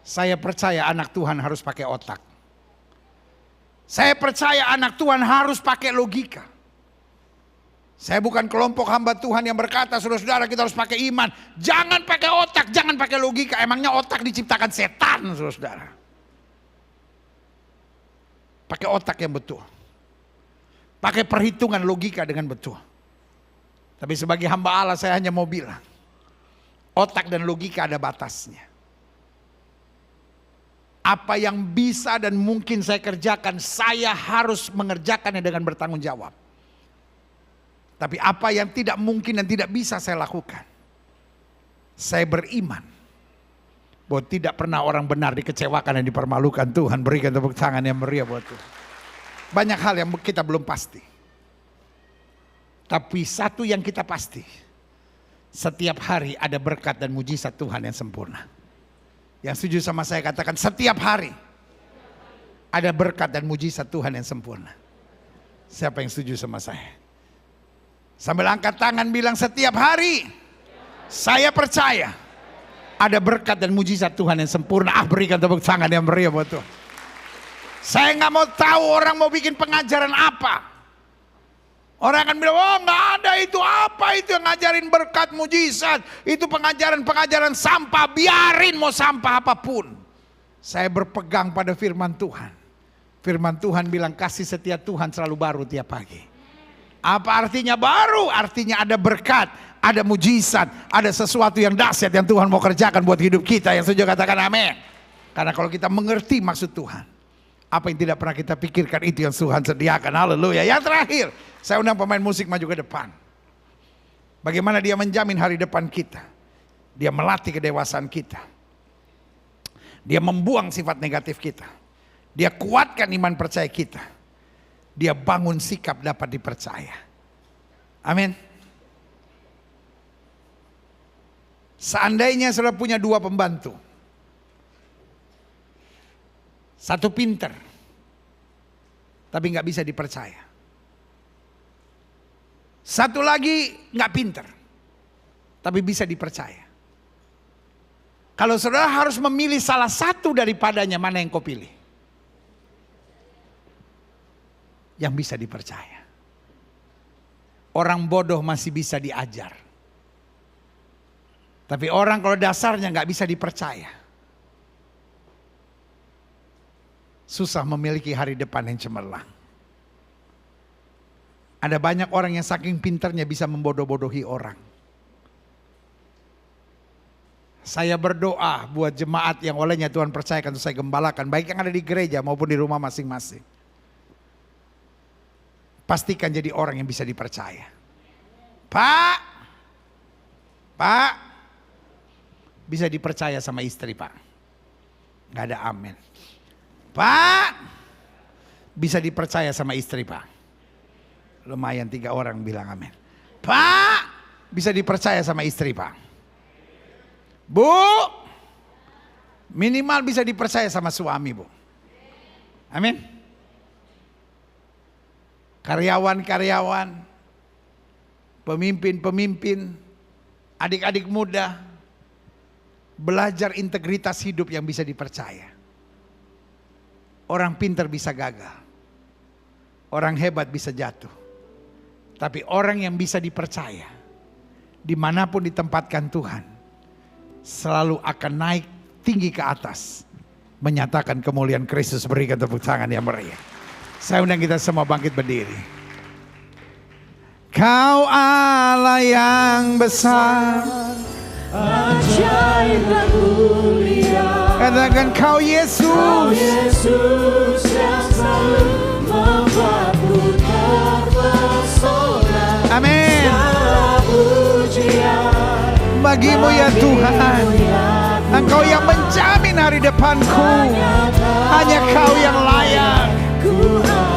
Saya percaya anak Tuhan harus pakai otak. Saya percaya anak Tuhan harus pakai logika. Saya bukan kelompok hamba Tuhan yang berkata, saudara-saudara kita harus pakai iman. Jangan pakai otak, jangan pakai logika. Emangnya otak diciptakan setan, saudara-saudara. Pakai otak yang betul. Pakai perhitungan logika dengan betul. Tapi sebagai hamba Allah saya hanya mau bilang, otak dan logika ada batasnya. Apa yang bisa dan mungkin saya kerjakan, saya harus mengerjakannya dengan bertanggung jawab. Tapi apa yang tidak mungkin dan tidak bisa saya lakukan, saya beriman bahwa tidak pernah orang benar dikecewakan dan dipermalukan. Tuhan berikan tepuk tangan yang meriah buat Tuhan. Banyak hal yang kita belum pasti. Tapi satu yang kita pasti, setiap hari ada berkat dan mujizat Tuhan yang sempurna. Yang setuju sama saya katakan, setiap hari ada berkat dan mujizat Tuhan yang sempurna. Siapa yang setuju sama saya? Sambil angkat tangan bilang, setiap hari saya percaya ada berkat dan mujizat Tuhan yang sempurna. Berikan tepuk tangan yang meriah buat Tuhan. Saya nggak mau tahu orang mau bikin pengajaran apa. Orang akan bilang, oh nggak ada itu, apa itu yang ngajarin berkat mujizat, itu pengajaran-pengajaran sampah. Biarin mau sampah apapun. Saya berpegang pada firman Tuhan. Firman Tuhan bilang kasih setia Tuhan selalu baru tiap pagi. Apa artinya baru? Artinya ada berkat, ada mujizat, ada sesuatu yang dahsyat yang Tuhan mau kerjakan buat hidup kita. Yang setuju katakan amin. Karena kalau kita mengerti maksud Tuhan, apa yang tidak pernah kita pikirkan itu yang Tuhan sediakan. Haleluya. Yang terakhir, saya undang pemain musik maju ke depan. Bagaimana dia menjamin hari depan kita? Dia melatih kedewasaan kita. Dia membuang sifat negatif kita. Dia kuatkan iman percaya kita. Dia bangun sikap dapat dipercaya. Amin. Seandainya saudara punya 2 pembantu, Satu pinter, tapi nggak bisa dipercaya. Satu lagi nggak pinter, tapi bisa dipercaya. Kalau saudara harus memilih salah satu daripadanya, mana yang kau pilih? Yang bisa dipercaya. Orang bodoh masih bisa diajar. Tapi orang kalau dasarnya nggak bisa dipercaya, susah memiliki hari depan yang cemerlang. Ada banyak orang yang saking pintarnya bisa membodoh-bodohi orang. Saya berdoa buat jemaat yang olehnya Tuhan percayakan untuk saya gembalakan, baik yang ada di gereja maupun di rumah masing-masing. Pastikan jadi orang yang bisa dipercaya. Pak, bisa dipercaya sama istri, Pak? Gak ada amin. Pak, bisa dipercaya sama istri, Pak? Lumayan 3 orang bilang amin. Pak, bisa dipercaya sama istri, Pak? Bu, minimal bisa dipercaya sama suami, Bu. Amin. Karyawan-karyawan, pemimpin-pemimpin, adik-adik muda, belajar integritas hidup yang bisa dipercaya. Orang pintar bisa gagal, orang hebat bisa jatuh, tapi orang yang bisa dipercaya, dimanapun ditempatkan Tuhan, selalu akan naik tinggi ke atas, menyatakan kemuliaan Kristus. Berikan tepuk tangan yang meriah. Saya undang kita semua bangkit berdiri. Kau Allah yang besar, ajaib dan mulia. Katakan kau Yesus. Kau Yesus yang selalu membuatku terpesona. Amin. Segala pujian Bagimu ya Tuhan. Engkau yang menjamin hari depanku. Hanya kau yang layak.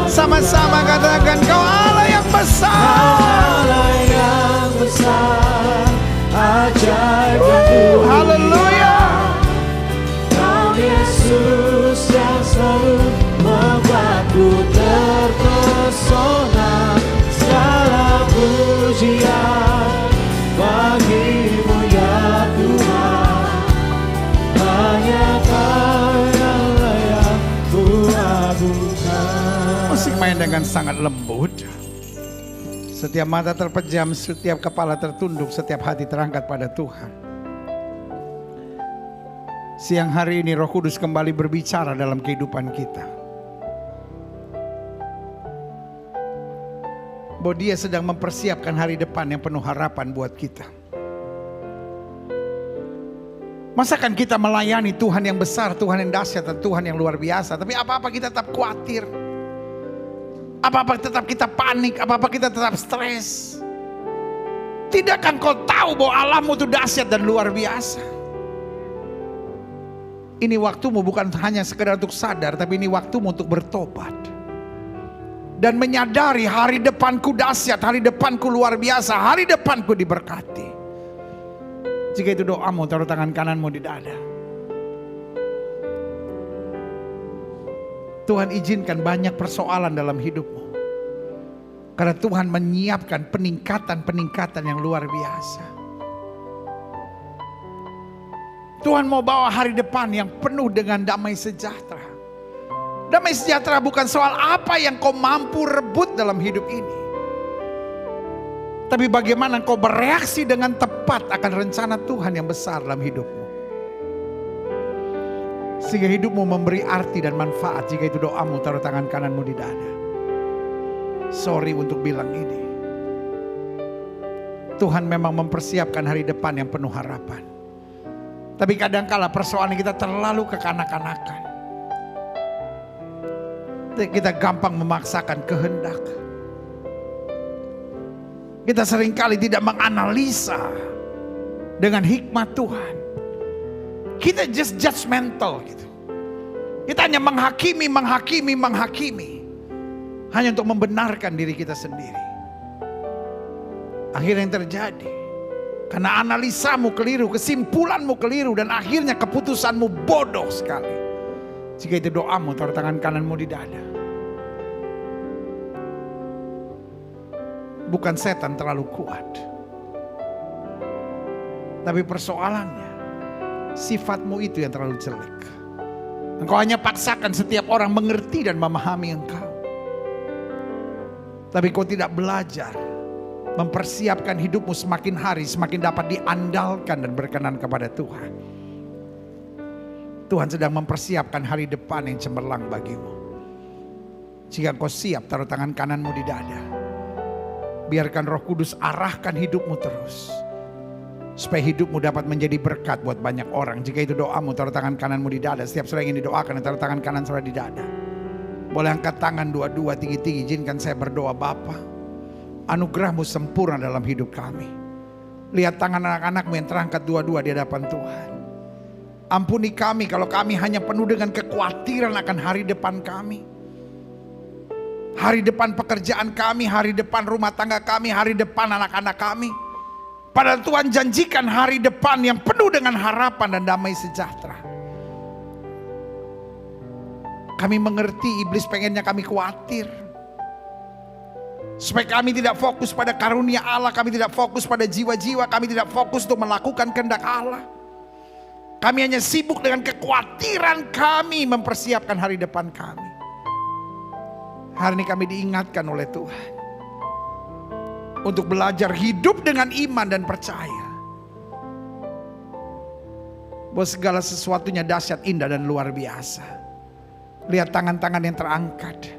Sama-sama katakan kau Allah yang besar. Allah yang besar, ajaib dan mulia. Haleluya. Kau Yesus yang selalu membuatku terpesona. Segala pujian bagimu ya Tuhan. Hanya Kau yang layak ku agungkan. Musik main dengan sangat lembut. Setiap mata terpejam, setiap kepala tertunduk, setiap hati terangkat pada Tuhan. Siang hari ini Roh Kudus kembali berbicara dalam kehidupan kita. Bahwa Dia sedang mempersiapkan hari depan yang penuh harapan buat kita. Masakan kita melayani Tuhan yang besar, Tuhan yang dahsyat, dan Tuhan yang luar biasa, tapi apa-apa kita tetap khawatir. Apa-apa tetap kita panik, apa-apa kita tetap stres. Tidakkah kau tahu bahwa Allahmu itu dahsyat dan luar biasa? Ini waktumu bukan hanya sekedar untuk sadar, tapi ini waktumu untuk bertobat. Dan menyadari hari depanku dahsyat, hari depanku luar biasa, hari depanku diberkati. Jika itu doamu, taruh tangan kananmu di dada. Tuhan izinkan banyak persoalan dalam hidupmu. Karena Tuhan menyiapkan peningkatan-peningkatan yang luar biasa. Tuhan mau bawa hari depan yang penuh dengan damai sejahtera. Damai sejahtera bukan soal apa yang kau mampu rebut dalam hidup ini. Tapi bagaimana kau bereaksi dengan tepat akan rencana Tuhan yang besar dalam hidupmu. Sehingga hidupmu memberi arti dan manfaat. Jika itu doamu, taruh tangan kananmu di dada. Sorry untuk bilang ini. Tuhan memang mempersiapkan hari depan yang penuh harapan. Tapi kadangkala persoalan kita terlalu kekanak-kanakan. Kita gampang memaksakan kehendak. Kita seringkali tidak menganalisa dengan hikmat Tuhan. Kita just judgmental gitu. Kita hanya menghakimi. Hanya untuk membenarkan diri kita sendiri. Akhirnya yang terjadi, karena analisamu keliru, kesimpulanmu keliru, dan akhirnya keputusanmu bodoh sekali. Jika itu doamu, taruh tangan kananmu di dada. Bukan setan terlalu kuat, tapi persoalannya sifatmu itu yang terlalu jelek. Engkau hanya paksakan setiap orang mengerti dan memahami engkau, tapi kau tidak belajar mempersiapkan hidupmu semakin hari semakin dapat diandalkan dan berkenan kepada Tuhan. Tuhan sedang mempersiapkan hari depan yang cemerlang bagimu. Jika kau siap, taruh tangan kananmu di dada. Biarkan Roh Kudus arahkan hidupmu terus, supaya hidupmu dapat menjadi berkat buat banyak orang. Jika itu doamu, taruh tangan kananmu di dada. Setiap saudara yang ingin didoakan, taruh tangan kanan saudara di dada. Boleh angkat tangan dua-dua tinggi-tinggi. Izinkan saya berdoa. Bapa, anugerahmu sempurna dalam hidup kami. Lihat tangan anak-anakmu yang terangkat dua-dua di hadapan Tuhan. Ampuni kami kalau kami hanya penuh dengan kekhawatiran akan hari depan kami. Hari depan pekerjaan kami, hari depan rumah tangga kami, hari depan anak-anak kami. Padahal Tuhan janjikan hari depan yang penuh dengan harapan dan damai sejahtera. Kami mengerti iblis pengennya kami khawatir, supaya kami tidak fokus pada karunia Allah, kami tidak fokus pada jiwa-jiwa, kami tidak fokus untuk melakukan kehendak Allah. Kami hanya sibuk dengan kekhawatiran kami mempersiapkan hari depan kami. Hari ini kami diingatkan oleh Tuhan untuk belajar hidup dengan iman dan percaya bahwa segala sesuatunya dahsyat, indah dan luar biasa. Lihat tangan-tangan yang terangkat.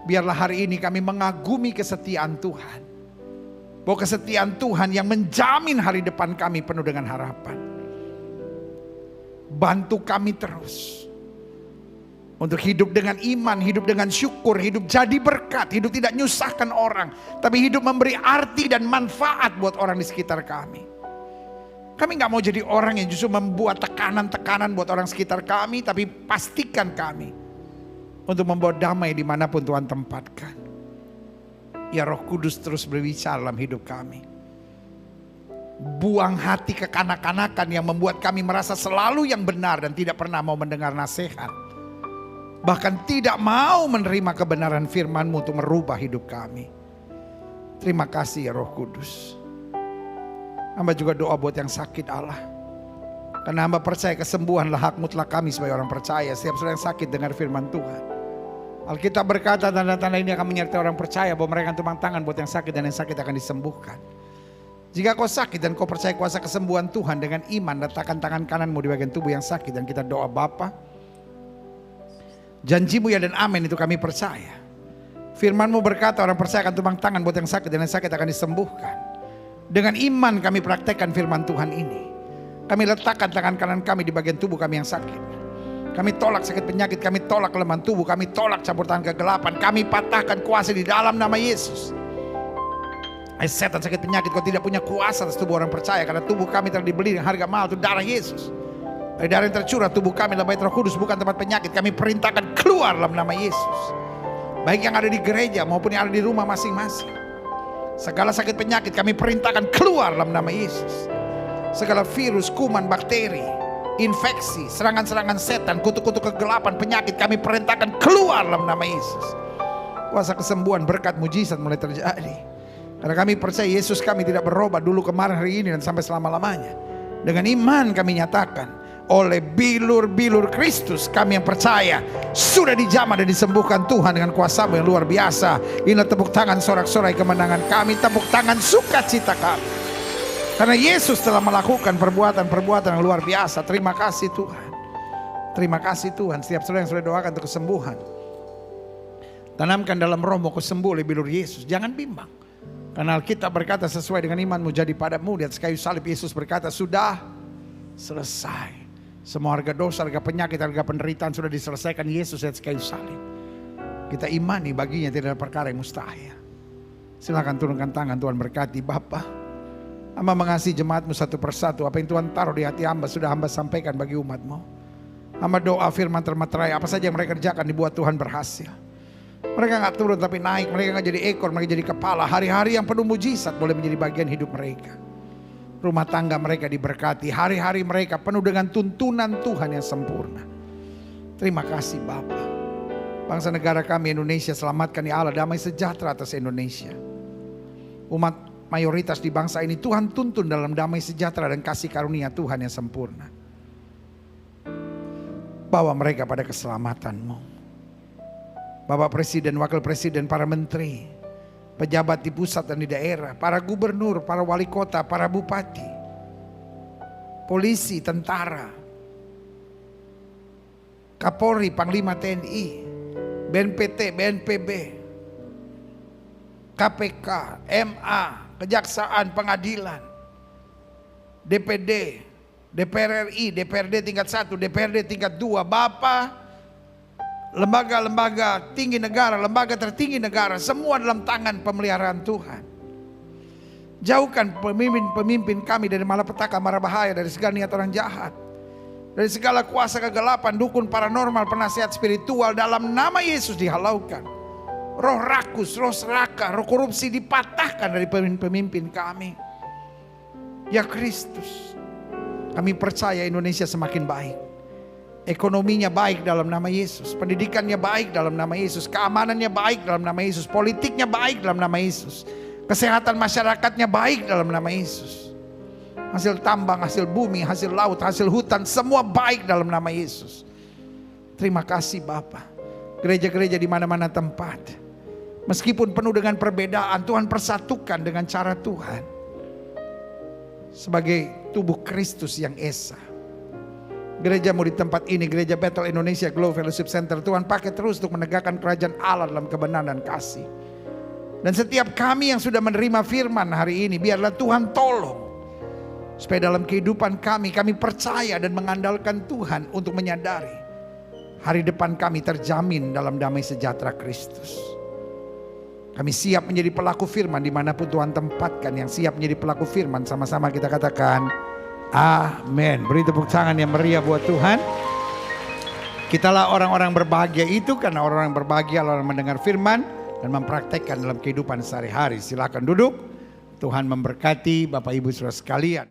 Biarlah hari ini kami mengagumi kesetiaan Tuhan, bahwa kesetiaan Tuhan yang menjamin hari depan kami penuh dengan harapan. Bantu kami terus untuk hidup dengan iman, hidup dengan syukur, hidup jadi berkat, hidup tidak nyusahkan orang, tapi hidup memberi arti dan manfaat buat orang di sekitar kami. Kami gak mau jadi orang yang justru membuat tekanan-tekanan buat orang sekitar kami, tapi pastikan kami untuk membawa damai dimanapun Tuhan tempatkan. Ya Roh Kudus terus berbicara dalam hidup kami. Buang hati kekanak-kanakan yang membuat kami merasa selalu yang benar dan tidak pernah mau mendengar nasihat. Bahkan tidak mau menerima kebenaran firman-Mu untuk merubah hidup kami. Terima kasih ya Roh Kudus. Hamba juga doa buat yang sakit Allah. Karena hamba percaya kesembuhanlah hak mutlak kami sebagai orang percaya. Setiap saudara yang sakit dengar firman Tuhan. Alkitab berkata tanda-tanda ini akan menyertai orang percaya bahwa mereka akan tumpang tangan buat yang sakit dan yang sakit akan disembuhkan. Jika kau sakit dan kau percaya kuasa kesembuhan Tuhan, dengan iman letakkan tangan kananmu di bagian tubuh yang sakit dan kita doa. Bapa, janjimu ya dan amin itu kami percaya. Firman-Mu berkata orang percaya akan tumpang tangan buat yang sakit dan yang sakit akan disembuhkan. Dengan iman kami praktekkan firman Tuhan ini. Kami letakkan tangan kanan kami di bagian tubuh kami yang sakit. Kami tolak sakit penyakit, kami tolak kelemahan tubuh, kami tolak campur tangan kegelapan. Kami patahkan kuasa di dalam nama Yesus. Setan sakit penyakit, kau tidak punya kuasa atas tubuh orang percaya, karena tubuh kami telah dibeli dengan harga mahal, itu darah Yesus. Dari darah yang tercurah tubuh kami adalah bait Roh Kudus, bukan tempat penyakit. Kami perintahkan keluar dalam nama Yesus, baik yang ada di gereja maupun yang ada di rumah masing-masing. Segala sakit penyakit kami perintahkan keluar dalam nama Yesus. Segala virus, kuman, bakteri, infeksi, serangan-serangan setan, kutuk-kutuk kegelapan, penyakit kami perintahkan keluar dalam nama Yesus. Kuasa kesembuhan, berkat, mujizat mulai terjadi. Karena kami percaya Yesus kami tidak berubah dulu, kemarin, hari ini dan sampai selama-lamanya. Dengan iman kami nyatakan oleh bilur-bilur Kristus kami yang percaya sudah dijamah dan disembuhkan Tuhan dengan kuasa-Mu yang luar biasa. Inilah tepuk tangan sorak-sorai kemenangan kami, tepuk tangan sukacita kami. Karena Yesus telah melakukan perbuatan-perbuatan yang luar biasa. Terima kasih Tuhan. Terima kasih Tuhan. Setiap saudara yang sudah doakan untuk kesembuhan, tanamkan dalam rohmu kau sembuh oleh bilur Yesus. Jangan bimbang. Karena Alkitab berkata sesuai dengan imanmu jadi padamu. Di atas kayu salib Yesus berkata sudah selesai. Semua harga dosa, harga penyakit, harga penderitaan sudah diselesaikan Yesus di atas kayu salib. Kita imani baginya tidak ada perkara yang mustahil. Silakan turunkan tangan, Tuhan berkati. Bapa, hamba mengasihi jemaat-Mu satu persatu. Apa yang Tuhan taruh di hati hamba sudah hamba sampaikan bagi umat-Mu. Hamba doa firman termaterai, apa saja yang mereka kerjakan dibuat Tuhan berhasil. Mereka gak turun tapi naik, mereka gak jadi ekor, mereka jadi kepala. Hari-hari yang penuh mujizat boleh menjadi bagian hidup mereka. Rumah tangga mereka diberkati, hari-hari mereka penuh dengan tuntunan Tuhan yang sempurna. Terima kasih Bapa. Bangsa negara kami Indonesia, selamatkan ya Allah, damai sejahtera atas Indonesia. Umat mayoritas di bangsa ini Tuhan tuntun dalam damai sejahtera dan kasih karunia Tuhan yang sempurna. Bawa mereka pada keselamatan-Mu. Bapak Presiden, Wakil Presiden, para menteri, pejabat di pusat dan di daerah, para gubernur, para wali kota, para bupati, polisi, tentara, Kapolri, Panglima TNI, BNPT, BNPB, KPK, MA, Kejaksaan, Pengadilan, DPD, DPR RI, DPRD tingkat 1, DPRD tingkat 2, Bapak, lembaga-lembaga tinggi negara, lembaga tertinggi negara, semua dalam tangan pemeliharaan Tuhan. Jauhkan pemimpin-pemimpin kami dari malapetaka, mara bahaya, dari segala niat orang jahat, dari segala kuasa kegelapan, dukun paranormal, penasihat spiritual, dalam nama Yesus dihalaukan. Roh rakus, roh serakah, roh korupsi dipatahkan dari pemimpin kami. Ya Kristus, kami percaya Indonesia semakin baik. Ekonominya baik dalam nama Yesus, pendidikannya baik dalam nama Yesus, keamanannya baik dalam nama Yesus, politiknya baik dalam nama Yesus, kesehatan masyarakatnya baik dalam nama Yesus. Hasil tambang, hasil bumi, hasil laut, hasil hutan, semua baik dalam nama Yesus. Terima kasih Bapa. Gereja-gereja di mana-mana tempat, meskipun penuh dengan perbedaan, Tuhan persatukan dengan cara Tuhan. Sebagai tubuh Kristus yang esa. Gerejamu di tempat ini, Gereja Bethel Indonesia Glow Fellowship Center, Tuhan pakai terus untuk menegakkan kerajaan Allah dalam kebenaran dan kasih. Dan setiap kami yang sudah menerima firman hari ini, biarlah Tuhan tolong. Supaya dalam kehidupan kami percaya dan mengandalkan Tuhan untuk menyadari hari depan kami terjamin dalam damai sejahtera Kristus. Kami siap menjadi pelaku firman dimanapun Tuhan tempatkan. Yang siap menjadi pelaku firman, sama-sama kita katakan amin. Beri tepuk tangan yang meriah buat Tuhan. Kitalah orang-orang berbahagia itu, karena orang-orang berbahagia orang mendengar firman dan mempraktekkan dalam kehidupan sehari-hari. Silakan duduk. Tuhan memberkati Bapak Ibu Saudara sekalian.